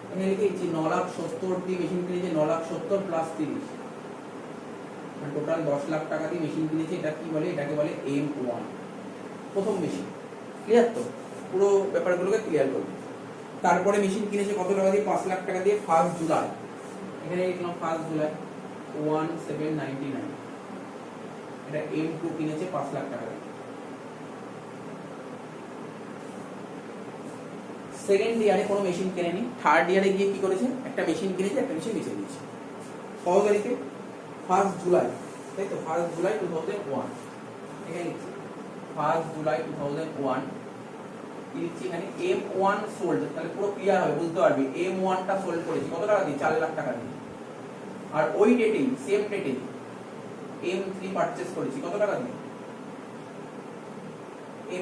এখানে লিখেছি 9,70,000 দিয়ে মেশিন কিনেছে, 9,70,000 প্লাস 30, মানে টোটাল 10 লাখ টাকা দিয়ে মেশিন কিনেছে। এটা কি বলে? এটাকে বলে M1, প্রথম মেশিন। ক্লিয়ার তো? পুরো ব্যাপারগুলোকে ক্লিয়ার করবে। তারপরে মেশিন কিনেছে কত টাকা দিয়ে? 5 লাখ টাকা দিয়ে 1 জুলাই। এখানে লিখলাম 1 জুলাই 1799। এটা M2 কিনেছে 5 লাখ টাকা দিয়ে। সেকেন্ড ইয়ারে কোনো মেশিন কেনেনি, থার্ড ইয়ারে গিয়ে কি করেছে? একটা মেশিন কিনেছে, একটা মেশিন বেচে দিয়েছে। কত তারিখে? 1 জুলাই, তাই তো? 1 জুলাই 2001। এখানে লিখছি 1 জুলাই 2001। লিখছি এখানে M1 সোল্ড, তাহলে পুরো ক্লিয়ার হবে, বুঝতে পারবি। M1 টা সোল্ড করেছি কত টাকা দিয়ে? 4 লাখ টাকা দিয়ে। আর ওই ডেটেই, সেম ডেটেই M3 পারচেজ করেছি কত টাকা দিয়ে?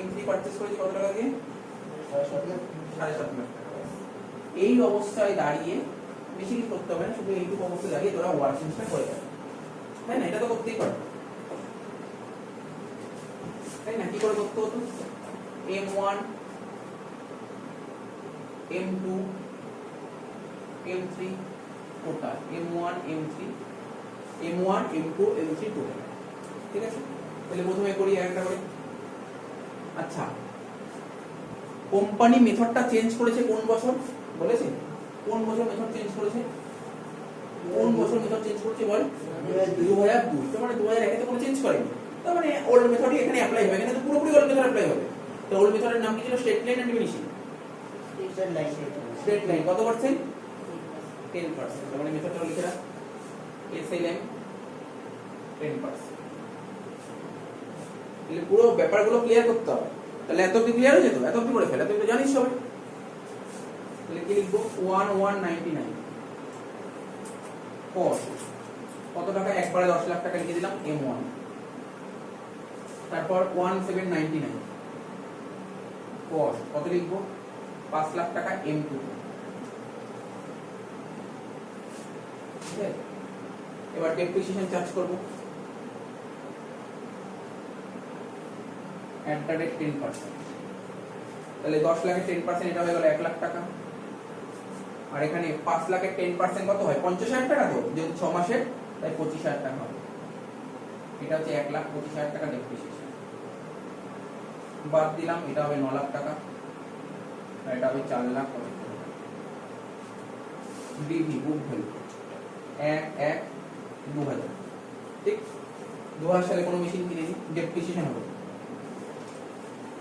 M3 পারচেজ করেছি কত টাকা দিয়ে? 7.5 লাখ টাকা। এই অবস্থায় দাঁড়িয়ে বেশি কিছু করতে হবে না, শুধু এইটুকু অবস্থায় দাঁড়িয়ে তোরা ওয়ার্কিংসটা করে দেবে, তাই না? এটা তো করতেই পারবে, তাই না? কি করে করতে হতো? M1, M2, M3 total, M1, M3, M1, M2, M3 total. ঠিক আছে, তাহলে প্রথমে করি একটা করে। আচ্ছা, কোম্পানি মেথডটা চেঞ্জ করেছে কোন বছর বলেছে? কোন বছর মেথড চেঞ্জ করেছে? কোন বছর মেথড চেঞ্জ করেছে বল? 2002। তো মানে 2001 তে কোনো চেঞ্জ করেনি, তার মানে ওল্ড মেথডই এখানে অ্যাপ্লাই হবে। এখানে তো পুরোপুরি ওল্ড মেথড অ্যাপ্লাই হবে। তো ওল্ড মেথডের নাম কি ছিল? Straight line and diminishing. Straight line কত পার্সেন্ট? 10%। তার মানে মেথডটা লিখে রাখ, SLM 10%। তাহলে পুরো ব্যাপারগুলো ক্লিয়ার করতে হবে। তাহলে এত অবধি ক্লিয়ার হয়ে যেত? এত অবধি করে ফেলে, তুই তো জানিস সবাই। তাহলে কি লিখবো? 1/1/99 কস্ট কত টাকা? একবারে 10 লাখ টাকা লিখে দিলাম M1। তারপর 1799 কস্ট কত লিখবো? 5 লাখ টাকা M2। ঠিক আছে, এবার ডেপ্রিসিয়েশন চার্জ করবো at the rate 10%। তাহলে 10 লাখের 10% এটা হয়ে গেল 1 লাখ টাকা। আর এখানে 5 লাখের 10% কত হয়? 50,000 টাকা। তো যেহেতু 6 মাসের, তাই 25,000 টাকা হবে। এটা হচ্ছে 1,25,000 টাকা ডেপ্রিসিয়েশন। বাদ দিলাম, এটা হবে 9 লাখ টাকা, আর এটা হবে 4 লাখ 75,000 টাকা। ডিভি বুক ভ্যালু 1/1/2000, ঠিক? 2000 সালে কোনো মেশিন কিনেছি, ডেপ্রিসিয়েশন হবে।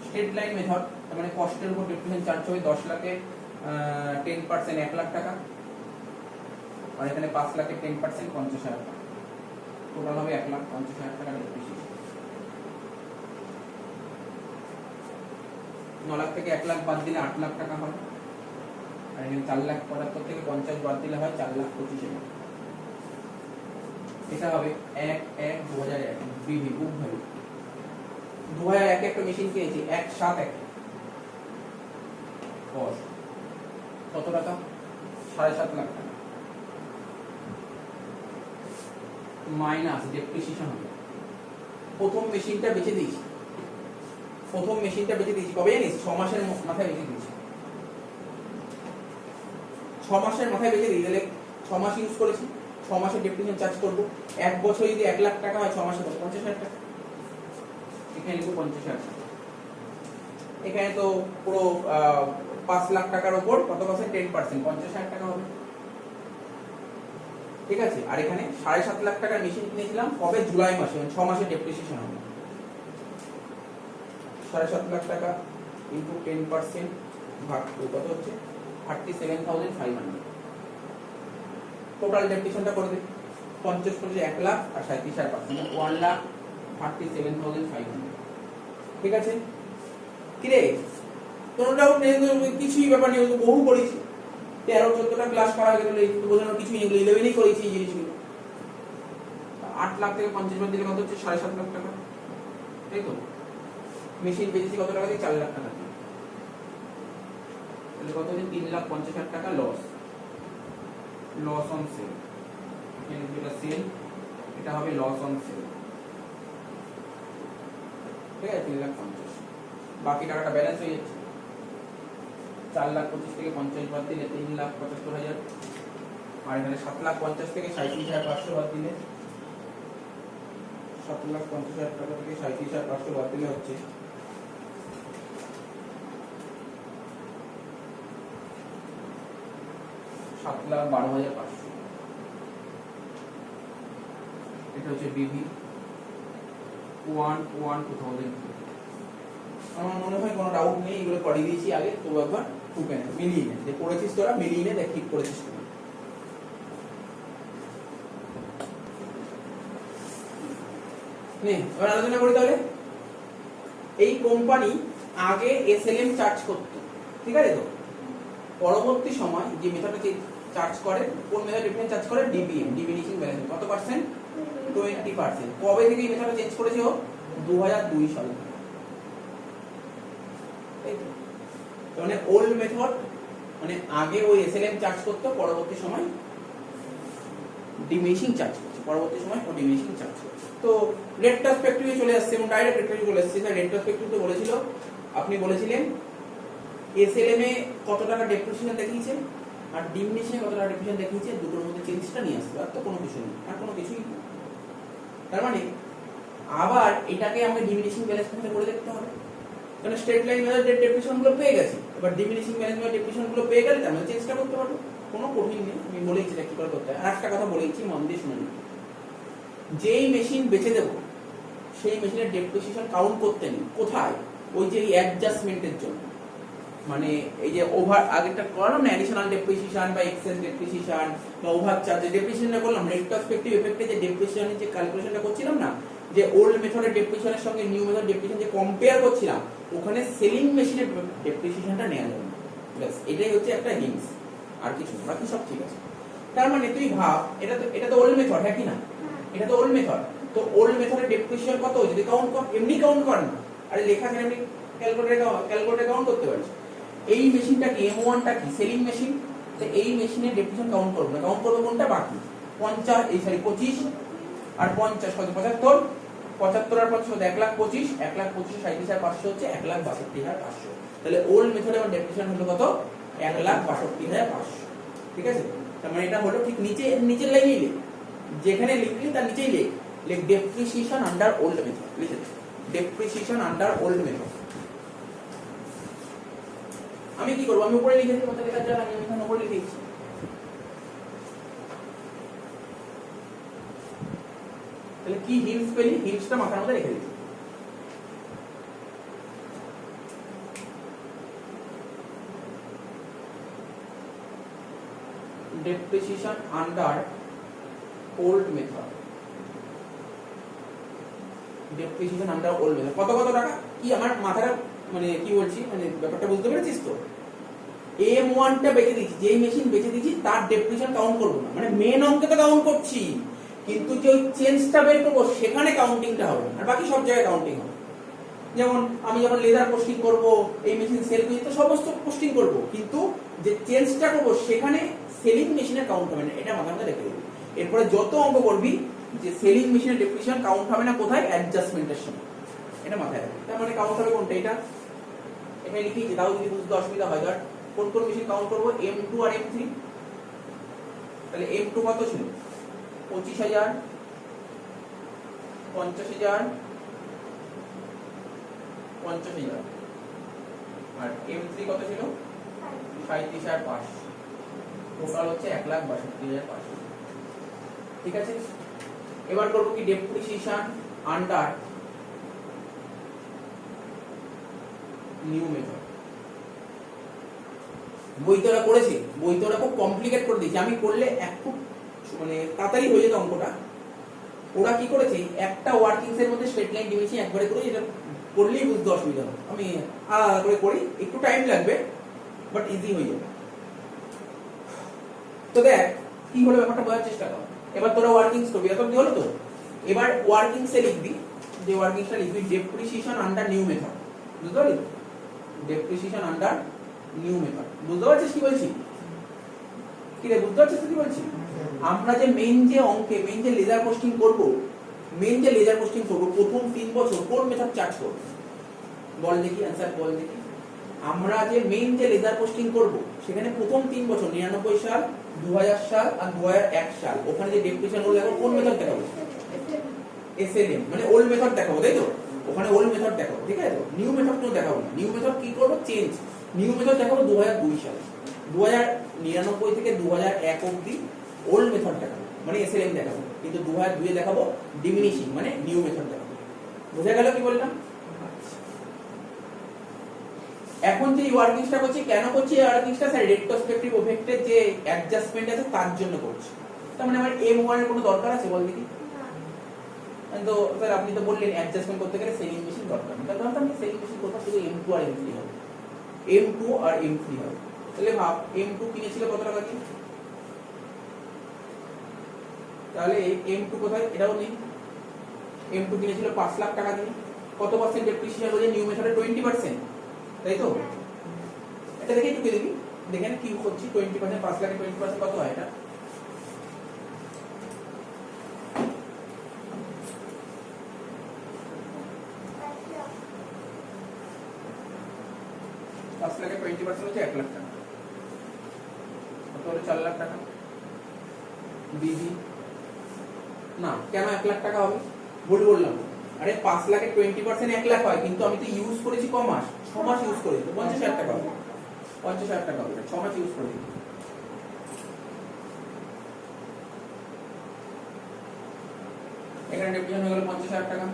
স্ট্রেট লাইন মেথড, তার মানে কস্টের উপর ডেপ্রিসিয়েশন চার্জ হবে 10 লাখের 10% 1 লাখ টাকা, আর এখানে 5 লাখের 10% 50,000 টাকা। টোটাল হবে 1,50,000 টাকা ডেপ্রিসিয়েশন। 9 লাখ থেকে 1 লাখ বাদ দিলে 8 লাখ টাকা হয়, আর এখানে 4,75,000 থেকে 50 বাদ দিলে হয় 4,25,000। এটা হবে 1/1/2001 বিভি বুক ভ্যালু। 2001 একটা মেশিন কিনেছি, 1/7/1 কস্ট কত টাকা? 7.5 লাখ টাকা মাইনাস ডেপ্রিসিয়েশন হবে। প্রথম মেশিনটা বেচে দিয়েছি, কবে জানিস? 6 মাসের মাথায় বেচে দিয়েছি। 6 মাসের মাথায় বেচে দিই, তাহলে 6 মাস ইউজ করেছি, 6 মাসের ডেপ্রিসিয়েশন চার্জ করবো। 1 বছর যদি 1 লাখ টাকা হয়, 6 মাসে 50,000 টাকা। এখানে লিখবো 50,000 টাকা। এখানে তো পুরো 5 লাখ টাকার উপর কত পার্সেন্ট? 10%, 50,000 টাকা হবে, ঠিক আছে? আর এখানে 7.5 লাখ টাকার মেশিন কিনেছিলাম কবে? জুলাই মাসে, 6 মাসের ডেপ্রিসিয়েশন হবে। 7.5 লাখ টাকা ইনটু 10% ভাগ কত হচ্ছে? 37,500। টোটাল ডেপ্রিসিয়েশনটা করে দিই, 50 করে 1 লাখ আর 37,500, 1,37,500, ঠিক আছে? কি রে, কোনো ডাউট নেই? কিছুই ব্যাপার নেই, বহু করেছি, 13-14টা ক্লাস করা হয়ে গেল, বোঝানোর কিছুই নেই, 11ই করেছি এই জিনিসগুলো। 8 লাখ থেকে 50 বাদ দিলে কত হচ্ছে? 7.5 লাখ টাকা, তাই তো? মেশিন বেচেছি কত টাকা দিয়ে? 4 লাখ টাকা দিয়ে, তাহলে কত হচ্ছে? 3,50,000 টাকা লস অন সেল। এখানে যেটা সেল, এটা হবে লস অন সেল, ঠিক আছে? 3,50,000। বাকি টাকাটা ব্যালেন্স হয়ে যাচ্ছে। 4,25,000 থেকে 50 বাদ দিলে 3,75,000, আর এখানে 7,50,000 থেকে 37,500 বাদ দিলে 7,50,000 টাকা থেকে 37,500 বাদ দিলে হচ্ছে 7,12,500। এটা হচ্ছে বিভি 1/1/2002। আমার মনে হয় কোনো ডাউট নেই, এগুলো করে দিয়েছি আগে, তো একবার টুকে নে, মিলিয়ে নে, যে করেছিস তোরা মিলিয়ে নে, দেখ ঠিক করেছিস কিনা। নে এবার আলোচনা করি তাহলে। এই কোম্পানি আগে এসএলএম চার্জ করতো, ঠিক আছে? তো পরবর্তী সময় যে মেথডটা চার্জ করে, কোন মেথড ডিফারেন্স চার্জ করে? DBm, diminishing balance. কত পার্সেন্ট? 20%। কবে থেকে এই মেথডটা চেঞ্জ করেছে ও? 2002 সালে। মানে ওল্ড মেথড, মানে আগে ওই এসএলএম চার্জ করতো, পরবর্তী সময় ডিমিনিশিং চার্জ করছে, পরবর্তী সময় ও ডিমিনিশিং চার্জ করছে। তো রেট্রোস্পেক্টিভে চলে আসছে এবং ডাইরেক্ট রেট্রোস্পেক্টিভে চলে আসছে। স্যার রেট্রোস্পেক্টিভ তো বলেছিল, আপনি বলেছিলেন এসএলএম এ কত টাকা ডেপ্রিসিয়েশন দেখিয়েছে আর ডিমিনিশিং কত টাকা ডেপ্রিসিয়েশন দেখিয়েছে, দুটোর মধ্যে চেঞ্জটা নিয়ে আসতে, আর তো কোনো কিছু নেই, আর কোনো কিছুই নেই। তার মানে আবার এটাকে আমাকে ডিমিনিশিং ব্যালেন্স মেথডে করে দেখতে হবে, কারণ স্ট্রেট লাইন মেথডের ডেপ্রিসিয়েশন গুলো পেয়ে গেছি, এবার ডিমিনিশিং ব্যালেন্স মেথডের ডেপ্রিসিয়েশন গুলো পেয়ে গেলে আমরা চেঞ্জটা করতে পারবো, কোনো কঠিন নেই। আমি বলেইছি এটা কি করে করতে হয়। আর একটা কথা বলেইছি, মন দিয়ে শুনে নিন, যেই মেশিন বেচে দেবো সেই মেশিনের ডেপ্রিসিয়েশন কাউন্ট করতে নেই। কোথায়? ওই যে অ্যাডজাস্টমেন্টের জন্য, মানে এই যে ওভার আগেরটা করলাম না, অ্যাডিশনাল ডেপ্রিসিয়েশন বা এক্সেস ডেপ্রিসিয়েশন বা ওভার চার্জ ডেপ্রিসিয়েশনটা করলাম, রেট্রোস্পেক্টিভ এফেক্টে যে ডেপ্রিসিয়েশনের যে ক্যালকুলেশনটা করছিলাম না, যে ওল্ড মেথডের ডেপ্রিসিয়েশনের সঙ্গে নিউ মেথড ডেপ্রিসিয়েশন যে কম্পেয়ার করছিলাম, ওখানে সেলিং মেশিনের ডেপ্রিসিয়েশনটা নেওয়া যাবে। ব্যাস এটাই হচ্ছে একটা হিন্টস, আর কিছু না, বাকি সব ঠিক আছে। তার মানে তুই ভাব, এটা তো ওল্ড মেথড, হ্যাঁ কি না? এটা তো ওল্ড মেথড। তো ওল্ড মেথডের ডেপ্রিসিয়েশন কত? যদি কাউন্ট কর, এমনি কাউন্ট কর না, আরে লেখা আছে এমনি ক্যালকুলেটরে কাউন্ট করতে পারিস। এই মেশিনটা কি, M1টা কি? Selling machine. তো এই মেশিনের ডেপ্রিসিয়েশন কাউন্ট করব না, কাউন্ট করব কোনটা? বাকি 50, এই সরি 25 আর 50 কত? 75 আর 50 1,25,000, 1,25,000 37,500 হচ্ছে 1,62,500। তাহলে ওল্ড মেথডে আমার ডেপ্রিসিয়েশন হলো কত 1,62,500। ঠিক আছে, তার মানে এটা হলো ঠিক নিচের লাইনেই লিখ, যেখানে লিখলি তার নিচেই লিখ ডেপ্রিসিয়েশন আন্ডার ওল্ড মেথড, লিখে দে ডেপ্রিসিয়েশন আন্ডার ওল্ড মেথড। আমি কি করব, আমি উপরে লিখে দিই, মতো লেখার জায়গা আমি এখানে উপরে লিখে দিচ্ছি। তাহলে কি হিন্টস পেলি, হিন্টসটা মাথার মধ্যে রেখে দিচ্ছি। depreciation under old method, depreciation under old method কত টাকা, কি আমার মাথাটা মানে কি বলছি, মানে ব্যাপারটা বুঝতে পেরেছিস তো? M1 টা বেঁচে দিয়েছি, যেই মেশিন বেঁচে দিয়েছি তার ডেপ্রিসিয়েশন কাউন্ট করব না, মানে মেন অঙ্কে তো কাউন্ট করছি, কিন্তু যে চেঞ্জটা বের করবো সেখানে কাউন্টিংটা হবে না, আর বাকি সব জায়গায় কাউন্টিং হবে। যেমন আমি যখন লেদার পোস্টিং করব, এই মেশিন সেল করছি তো সমস্ত পোস্টিং করব, কিন্তু যে চেঞ্জটা করবো সেখানে সেলিং মেশিনের কাউন্ট হবে না, এটা মাথার মধ্যে রেখে দিবি। এরপরে যত অঙ্ক করবি যে সেলিং মেশিনের ডেপ্রিসিয়েশন কাউন্ট হবে না কোথায়, অ্যাডজাস্টমেন্টের সময়, এটা মাথায় রাখবি। তার মানে কাউন্ট হবে কোনটা, এটা এখানে লিখি, তাও যদি বুঝতে অসুবিধা হয়, ধর কোন মেশিন কাউন্ট করবো, M2 আর M3। তাহলে M2 কত ছিল 25,000, 50,000, 50,000, আর M3 কত ছিল 37,500, টোটাল হচ্ছে 1,62,500। ঠিক আছে, এবার করবো কি ডেপ্রিসিয়েশন আন্ডার নিউ মেথড। বইতে ওরা করেছে, বইতে ওরা খুব কমপ্লিকেট করে দিয়েছে, আমি করলে খুব মানে তাড়াতাড়ি হয়ে যেত অঙ্কটা। ওরা কি করেছে, একটা ওয়ার্কিংস এর মধ্যে স্ট্রেট লাইন ডিভিশন একবারে করে, এটা করলেই বুঝতে অসুবিধা হবে, আমি আলাদা করে করি, একটু টাইম লাগবে বাট ইজি হয়ে যাবে। তো দেখ কি হলো ব্যাপারটা বোঝার চেষ্টা কর। এবার তোরা ওয়ার্কিংস করবি, এত কি হলো তো, এবার ওয়ার্কিংসে লিখবি, যে ওয়ার্কিংসটা লিখবি ডেপ্রিসিয়েশন আন্ডার নিউ মেথড, বুঝতে পারলি? ডেপ্রিসিয়েশন আন্ডার নিউ মেথড, বুঝতে পারছিস কি বলছি? কি রে, বুঝতে পারছিস কি বলছি? আমরা যে মেইন যে অঙ্কে মেইন যে লেজার পোস্টিং করব, প্রথম 3 বছর কোন মেথড চার্জ করব, বল দেখি, অ্যানসার বল দেখি। আমরা যে মেইন যে লেজার পোস্টিং করব সেখানে প্রথম 3 বছর 99 সাল, 2000 সাল আর 2001 সাল, ওখানে যে ডেপ্রিসিয়েশন হলো দেখো, কোন মেথড দেখাবো? SLM, মানে ওল্ড মেথড দেখাবো, তাই তো? ওখানে ওল্ড মেথড দেখাবো, ঠিক আছে তো? নিউ মেথড তো দেখাবো না, নিউ মেথড কি করব, চেঞ্জ। নিউ মেথড দেখাবো 2002 সালে, 2099 থেকে 2001 অবধি ওল্ড মেথড দেখাবো, মানে SLM দেখাবো, কিন্তু 2002 এ দেখাবো ডিমিনিশিং, মানে নিউ মেথড দেখাবো। বুঝা গেল কি বললাম? এখন যে ওয়ার্কিংসটা করছি, কেন করছি এই ওয়ার্কিংসটা? স্যার রেট্রোস্পেক্টিভ ইফেক্টের যে অ্যাডজাস্টমেন্ট আছে তার জন্য করছি। তার মানে আমার M1 এর কোনো দরকার আছে বল দেখি? তো স্যার আপনি তো বললেন অ্যাডজাস্টমেন্ট করতে গেলে সেলিং মেশিন দরকার, তাহলে আমি সেলিং মেশিন করব, শুধু M2 আর M3 হবে, M2 আর M3 হবে। তাহলে ভাব M2 কিনেছিল কত টাকা দিয়ে, তাহলে M2 কোথায়, এটাও নেই। M2 কিনেছিল 5 লাখ টাকা দিয়ে, কত পার্সেন্ট ডেপ্রিসিয়েশন হলো নিউ মেথডে? 20%, তাই তো? এটা দেখে একটু দেখি, দেখেন কি হচ্ছে 20%, 5 লাখে 20% কত হয়? এটা 5 লাখে 20% হচ্ছে 1 লাখ টাকা, কত হলো? 4 লাখ টাকা। বিধি না, কেন 1 লাখ টাকা হবে? ভুল বললাম। আরে 5 লাখে 20% 1 লাখ হয়, কিন্তু আমি তো ইউজ করেছি ক মাস? 6 মাস ইউজ করেছি, তো 50,000 টাকা হবে, 50,000 টাকা হবে, 6 মাস ইউজ করেছি। এখানে ডেপ্রিসিয়েশন হয়ে গেল 50,000 টাকা,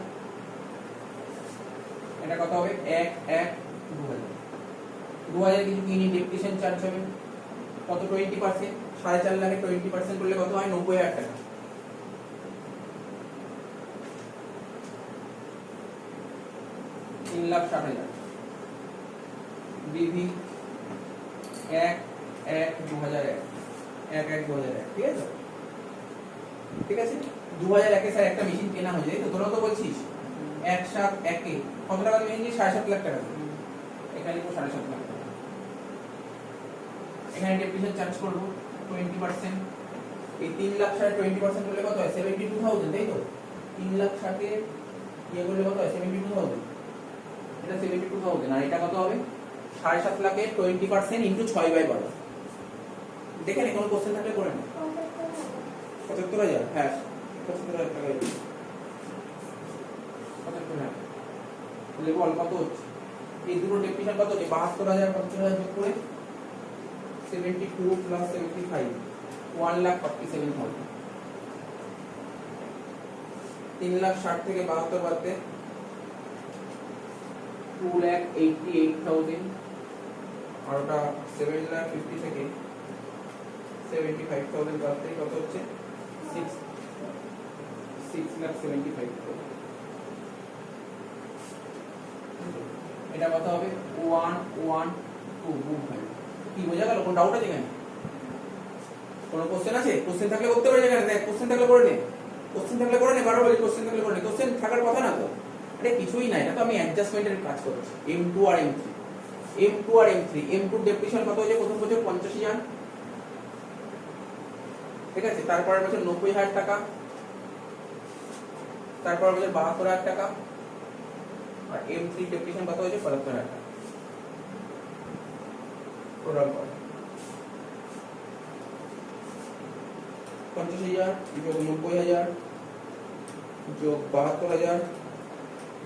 এটা কত হবে? 1/1/2000, 2000 কিছু কিনি, ডেপ্রিসিয়েশন চার্জ হবে কত? 20%, 4.5 লাখে 20% করলে কত হয়? 90,000 টাকা। তিন লাখ 60,000। বিধি 1/1/2001, 1/1/2001, ঠিক আছে? ঠিক আছে, 2001 স্যার একটা মেশিন কেনা হয়ে যায়, তো তোরা তো বলছিস 1/7/1 কত টাকা দিয়ে কিনেছিস? 7.5 লাখ টাকা। এখানে লিখবো 7.5 লাখ টাকা। এখানে ডেপ্রিসিয়েশন চার্জ করবো 20%, এই 3 লাখ 60 20% করলে কত হয়? 72,000, তাই তো? 3 লাখ 60 ইয়ে করলে কত হয়? 72,000, এটা 72,000, আর এটা কত হবে? 7.5 লাখে 20% ইন্টু 6/12 দেখেন কোনো কোশ্চেন থাকলে করে নেন। 75,000 হ্যাঁ 75,000 টাকা 75,000 লেভেল কত হচ্ছে এই দুটো ডেফিনিশন কত হচ্ছে 72,000 75,000 যোগ করে 72 প্লাস 75 1,47,000 3,60,000 থেকে 72 বাদতে 2,88,000 আর ওটা 7,50,000 থেকে 75,000 বাদতে কত হচ্ছে 6,75,000 এটা কত হবে 1,1,2 গুণ হয় কি বোঝা গেল কোন ডাউট আছে এখানে কোন কোশ্চেন আছে কোশ্চেন থাকলে করতে পারে এখানে দেখ কোশ্চেন থাকলে করে নে বারবার বলি কোশ্চেন থাকলে করে নে কোশ্চেন থাকার কথা না তো আরে কিছুই না এটা তো আমি অ্যাডজাস্টমেন্টের কাজ করছি M2 আর M3 M2 ডেপ্রিসিয়েশন কত হয়েছে প্রথম বছর 50,000 ঠিক আছে তারপরের বছর 90,000 টাকা তারপরের বছর 72,000 টাকা আর M3 ডেপ্রিসিয়েশন কত হয়েছে 75,000 টাকা টোটাল কত 50,000 যোগ 90,000 যোগ 72,000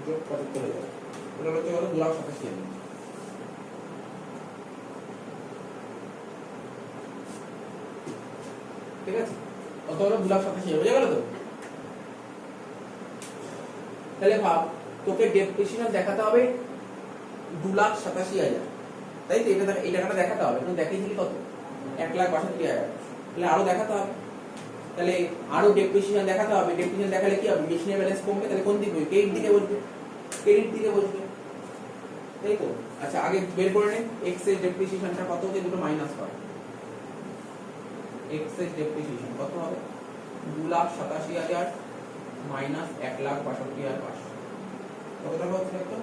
যোগ 75,000 টোটাল হচ্ছে কত 2,87,000 ঠিক আছে কত হলো 2,87,000 বুঝে গেল তো তাহলে ভাব তোকে ডেপ্রিসিয়েশন দেখাতে হবে 2,87,000 তাই তো এটা এই টাকাটা দেখাতে হবে তুমি দেখিয়েছিলি কত 1,62,000 তাহলে আরো দেখাতে হবে তাহলে আরো ডেপ্রিসিয়েশন দেখাতে হবে ডেপ্রিসিয়েশন দেখালে কি হবে মেশিনের ব্যালেন্স কমবে তাহলে কোন দিকে ক্রেডিট দিকে বসবে তাই তো আচ্ছা আগে বের করে নে এক্স এর ডেপ্রিসিয়েশনটা কত হচ্ছে দুটো মাইনাস কর এক্স এর ডেপ্রিসিয়েশন কত হবে 2,87,000 মাইনাস 1,62,500 কত টাকা হচ্ছে দেখো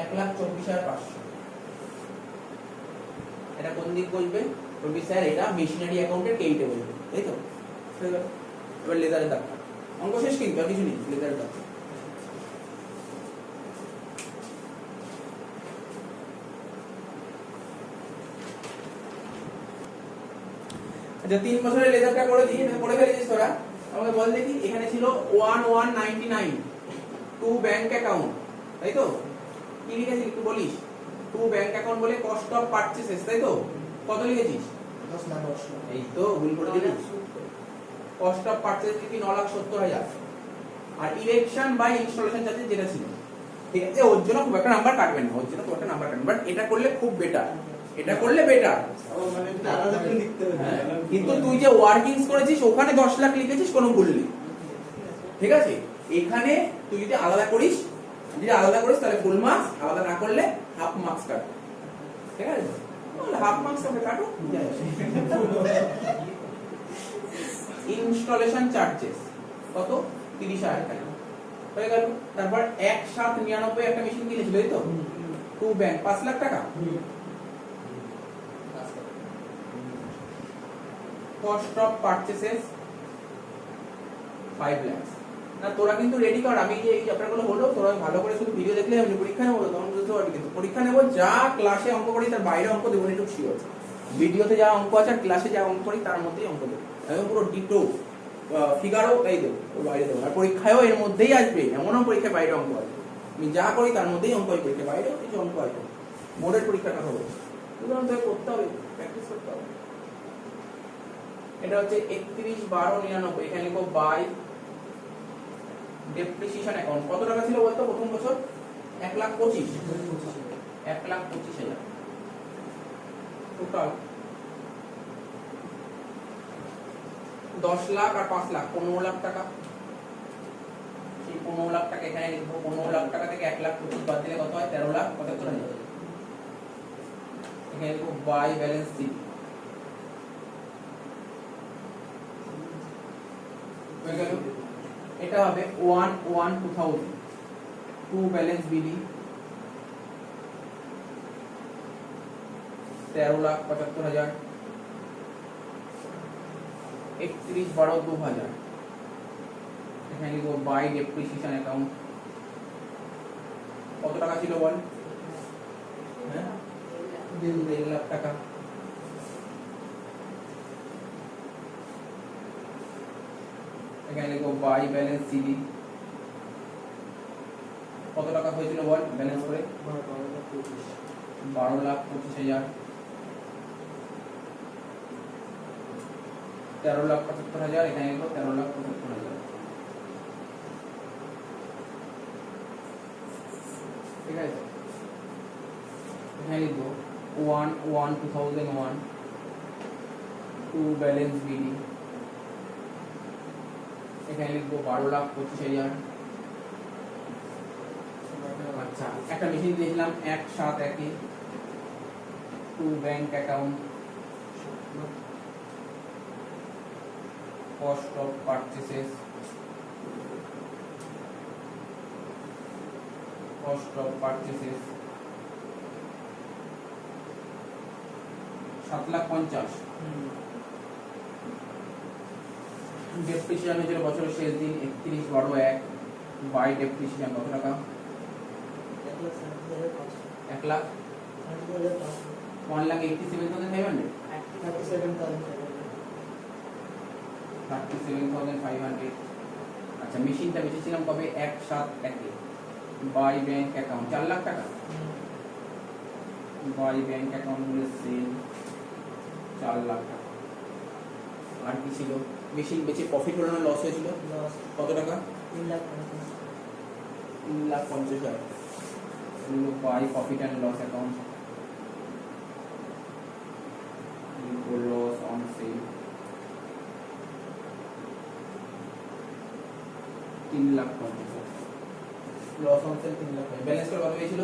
1,24,500 এটা কোন দিক বসবে বলবি স্যার এটা মেশিনারি অ্যাকাউন্টের ক্রেডিটে বসবে তাই তো এবার লেজারের দাগ অঙ্ক শেষ কিন্তু আর কিছু নেই লেজারের দাগ আচ্ছা 3 বছরের লেজারটা করে দিই এটা করে ফেলেছিস তোরা আমাকে বল দেখি এখানে ছিল 1199 টু ব্যাংক অ্যাকাউন্ট তাই তো কি লিখেছিস একটু বলিস টু ব্যাংক অ্যাকাউন্ট বলে কস্ট অফ পারচেসেস তাই তো কত লিখেছিস 10 লাখ এই তো ভুল করে দিলি কস্ট অফ পারচেস কি 9,70,000 আর ইরেকশন বাই ইনস্টলেশন চার্জেস যেটা ছিল ঠিক আছে ওর জন্য খুব একটা নাম্বার কাটবেন না ওর জন্য খুব একটা নাম্বার কাটবেন বাট এটা করলে খুব বেটার এটা করলে বেটার মানে আলাদা করে লিখতে হবে কিন্তু তুই যে ওয়ার্কিংস করেছিস ওখানে 10 লাখ লিখেছিস কোনো ভুল নেই ঠিক আছে এখানে তুই যদি আলাদা করিস তাহলে ফুল মার্কস আলাদা না করলে হাফ মার্কস কাট ঠিক আছে হাফ মার্কস আমরা কাটো ইনস্টলেশন চার্জেস কত 30,000 টাকা হয়ে গেল তারপর 1,799 একটা মেশিন কিনেছিল তাই তো টু ব্যাংক 5 লাখ টাকা কস্ট অফ পারচেসেস 5 লাখ না তোরা কিন্তু রেডি কর আমি যে এই চ্যাপ্টারগুলো হলো তোরা ভালো করে শুধু ভিডিও দেখলে আমি পরীক্ষা নেব তখন বুঝতে পারবি কিন্তু পরীক্ষা নেব যা ক্লাসে অঙ্ক করি তার বাইরে অঙ্ক দেবো একটু শিওর ভিডিওতে যা অঙ্ক আছে আর ক্লাসে যা অঙ্ক করি তার মধ্যেই অঙ্ক দেবো একদম পুরো ডিটো ফিগারও তাই দেবো ওর বাইরে দেবো আর পরীক্ষায়ও এর মধ্যেই আসবে এমনও পরীক্ষায় বাইরে অঙ্ক আসবে আমি যা করি তার মধ্যেই অঙ্ক হয় পরীক্ষায় বাইরেও কিছু অঙ্ক আসবে বোর্ডের পরীক্ষার কথা বলছি সুতরাং তোকে করতে হবে প্র্যাকটিস করতে হবে এটা হচ্ছে 31/12/99 এখানে লিখো বাই ডেপ্রিসিয়েশন অ্যাকাউন্ট কত টাকা ছিল বলতো প্রথম বছর 1,25,000 টোটাল 10 লাখ আর 5 লাখ 15 লাখ টাকা সেই 15 লাখ টাকা এখানে লিখবো 15 লাখ টাকা থেকে 1,25,000 বাদ দিলে কত হয় 13,75,000 এখানে লিখবো বাই ব্যালেন্স শীট হয়ে গেল এটা হবে 1,1,2000 টু ব্যালেন্স বিডি 13,75,000 31/12/2000 এখানে লিখবো বাই ডেপ্রিসিয়েশন অ্যাকাউন্ট কত টাকা ছিল বল হ্যাঁ 1.5 লাখ টাকা। এখানে লিখো বাই ব্যালেন্স সিডি, কত টাকা হয়েছিল বল ব্যালেন্স করে? 12,25,000। 13,75,000, এখানে লিখো 13,75,000। ঠিক আছে, এখানে লিখবো 1/1/2001 টু ব্যালেন্স বিডি, এখানে লিখবো 12,25,000। আচ্ছা, একটা মেশিন দিয়েছিলাম 1/7/1 to bank account, cost of purchases, cost of purchases 7,50,000। Depreciation হয়েছিল বছরের শেষ দিন 31/12/1 বাই ডেপ্রিসিয়েশন কত টাকা? 1,00,000 1,87,500 37,500। আচ্ছা, মেশিনটা বেচেছিলাম কবে? 1/7/1 বাই ব্যাংক অ্যাকাউন্ট 4 লাখ টাকা, বাই ব্যাংক অ্যাকাউন্ট হলে সেল 4 লাখ টাকা। আর কি ছিল? মেশিন বেচে প্রফিট হলো না লস হয়েছিল? কত টাকা? 3,50,000। By profit and loss account, loss on sale 3,50,000। Loss on sale 3 lakh. Balance কত হয়েছিল?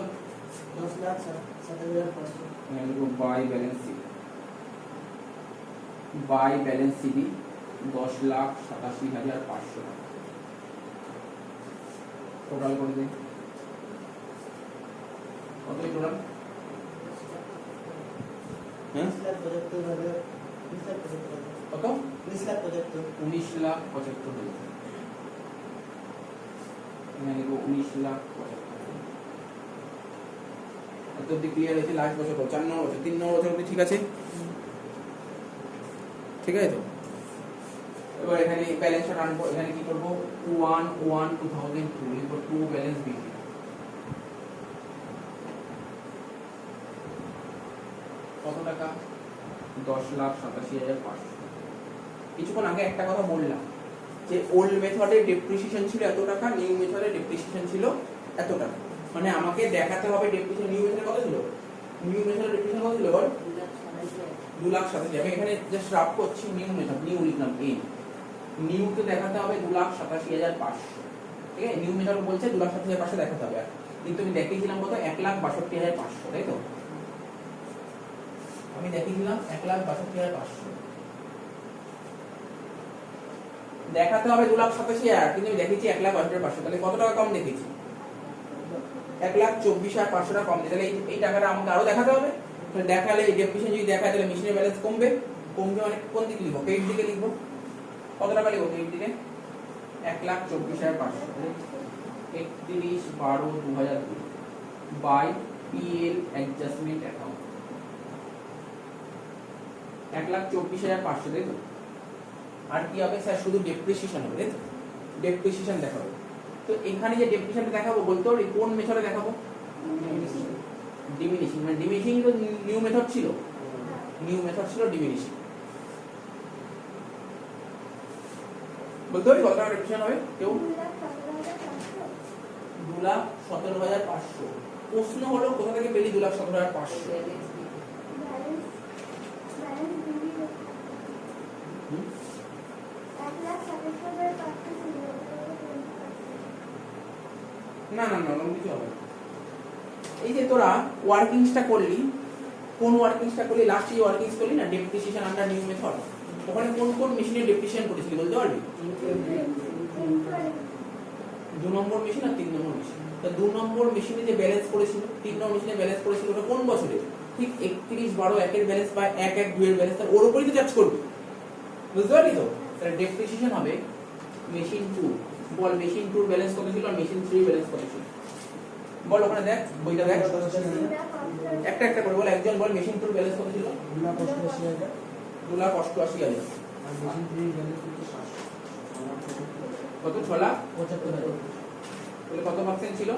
10,07,500। By balance CD, by balance CD 10,87,500 টাকা। টোটাল করে দিন কত টোটাল? হ্যাঁ কত? 19,75,000। এখানে লিখো 19,75,000। এত অব্দি ক্লিয়ার হয়েছে? লাস্ট বছর 4 নম্বর বছর 3 নম্বর বছর অব্দি ঠিক আছে? ঠিক আছে তো? এবার এখানে ব্যালেন্সটা আনবো। এখানে কি করবো? 1/1/2002 লিখবো টু ব্যালেন্স বিডি, কত টাকা? 10,87,500। কিছুক্ষণ আগে একটা কথা বললাম যে ওল্ড মেথডে ডেপ্রিসিয়েশন ছিল এত টাকা, নিউ মেথডে ডেপ্রিসিয়েশন ছিল এত টাকা। মানে আমাকে দেখাতে হবে ডেপ্রিসিয়েশন নিউ মেথডে কত ছিল, নিউ মেথডে ডেপ্রিসিয়েশন কত ছিল বল? 2,87,000। আমি এখানে জাস্ট রাফ করছি নিউ মেথড, নিউ লিখলাম এ, নিউ কে দেখাতে হবে 2,87,500। ঠিক আছে, নিউ মেথড বলছে 2,87,500 দেখাতে হবে। কিন্তু আমি দেখিয়েছিলাম কত? 1,62,500, তাই তো? আমি দেখিয়েছিলাম 1,62,500 দেখাতে হবে 2,87,000, কিন্তু আমি দেখেছি 1,62,500। তাহলে কত টাকা কম দেখেছি? 1,24,500 টাকা কম। তাহলে এই টাকাটা আমাকে আরো দেখাতে হবে। তাহলে দেখালে ডেপ্রিসিয়েশন যদি দেখায় তাহলে মেশিনের ব্যালেন্স কমবে। কমবে মানে কোন দিকে লিখবো? ক্রেডিট দিকে লিখবো। কত টাকা লিখবো ক্রেডিট দিকে? 1,24,500 31/12/2002 বাই পিএল অ্যাডজাস্টমেন্ট অ্যাকাউন্ট 1,24,500, তাই তো? আর কি হবে স্যার? শুধু ডেপ্রিসিয়েশন হবে, তাই তো? ডেপ্রিসিয়েশন দেখাবো। তো এখানে যে ডেপ্রিসিয়েশনটা দেখাবো বলতে পারি কোন মেথডে দেখাবো? ডিমিনিশিং। মানে ডিমিনিশিং তো নিউ মেথড ছিল, নিউ মেথড ছিল ডিমিনিশিং। বলতে পারি কত টাকা ডেপ্রিসিয়েশন হবে কেউ? 2,17,500। প্রশ্ন হলো কোথা থেকে পেলি 2,17,500? না না না, কিছু হবে না। এই যে তোরা ওয়ার্কিংসটা করলি, কোন ওয়ার্কিংসটা করলি? লাস্ট যে ওয়ার্কিংস করলি না, ডেপ্রিসিয়েশন আন্ডার নিউ মেথড, ওখানে কোন কোন মেশিনে ডেপ্রিসিয়েশন করেছিলি বলতে পারবি? 2 নম্বর মেশিন আর 3 নম্বর মেশিন। তা 2 নম্বর মেশিনে যে ব্যালেন্স করেছিল, 3 নম্বর মেশিনে ব্যালেন্স করেছিল, ওটা কোন বছরে? ঠিক 31/12/1 এর ব্যালেন্স বা 1/1/2 এর ব্যালেন্স, ওর উপরই তো চার্জ করবি। বুঝতে পারলি তো? তাহলে ডেপ্রিসিয়েশন হবে মেশিন 2। বল মেশিন 2 ব্যালেন্স কত ছিল আর মেশিন 3 ব্যালেন্স কত ছিল? বল ওখানে দেখ, বইটা দেখ। একটা একটা করে বল, একজন বল মেশিন টুর ব্যালেন্স কত ছিল? 2,88,000 2,88,000। আর মেশিন থ্রি ব্যালেন্স হচ্ছে 700 কত? 6,75,000। 75,000 তাহলে কত পার্সেন্ট ছিল?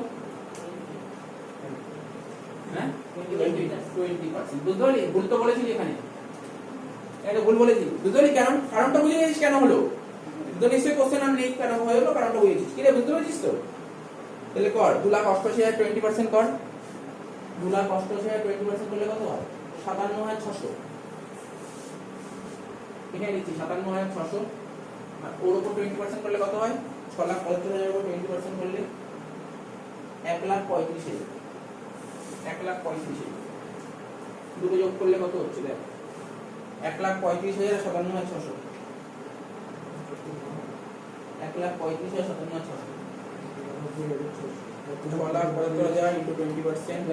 হ্যাঁ 20%। বুঝতে পারলি? ভুল তো বলেছিলি এখানে, এটা ভুল বলেছি। বুঝতে পারলি কেন? কারণটা বুঝে গেছিস কেন হলো? তো নিশ্চয়ই কোশ্চেন আর নেই কেন হলো, কারণটা বুঝেছিস। কি রে বুঝতে পেরেছিস তো? তাহলে কর 2,88,000 20% কর। 2,88,000 20% করলে কত হয়? 57,600। এখানে লিখছি 57,600। আর ওর উপর 20% করলে কত হয়? 6,75,000 উপর 20% করলে 1,35,000। 1,35,000 দুটো যোগ করলে কত হচ্ছে দেখ? 1,35,000 57,600। 1,35,000 57,600। 6,75,000 ইন্টু 20%,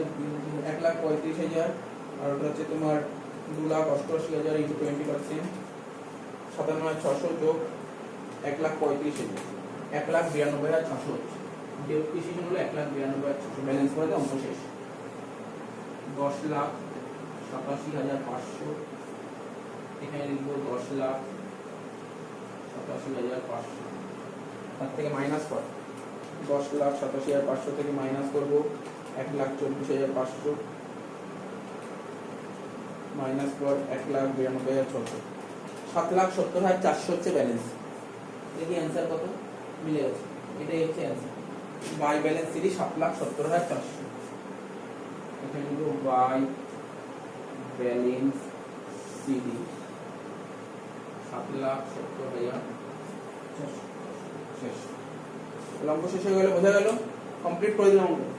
1,35,000। আর ওটা হচ্ছে তোমার 2,88,000 ইন্টু 20%, 57,600 যোগ 1,35,000, 1,92,600 হচ্ছে। ডেপ্রিসিয়েশন হলো 1,92,600। ব্যালেন্স করে দাও, অঙ্ক শেষ। 10,87,500। এখানে লিখবো 10,87,500। তার থেকে মাইনাস কর। 10,87,500 থেকে মাইনাস করবো 1,24,500 মাইনাস পর 1,92,600, 7,70,400 হচ্ছে ব্যালেন্স। দেখি অ্যান্সার কত মিলে গেছে। এটাই হচ্ছে অ্যান্সার। By balance series 7,70,400। এখানে লিখবো বাই ব্যালেন্স সিরিজ 7,70,400। শেষ। অঙ্ক শেষ হয়ে গেল, বোঝা গেল? কমপ্লিট করে দিলাম অঙ্ক।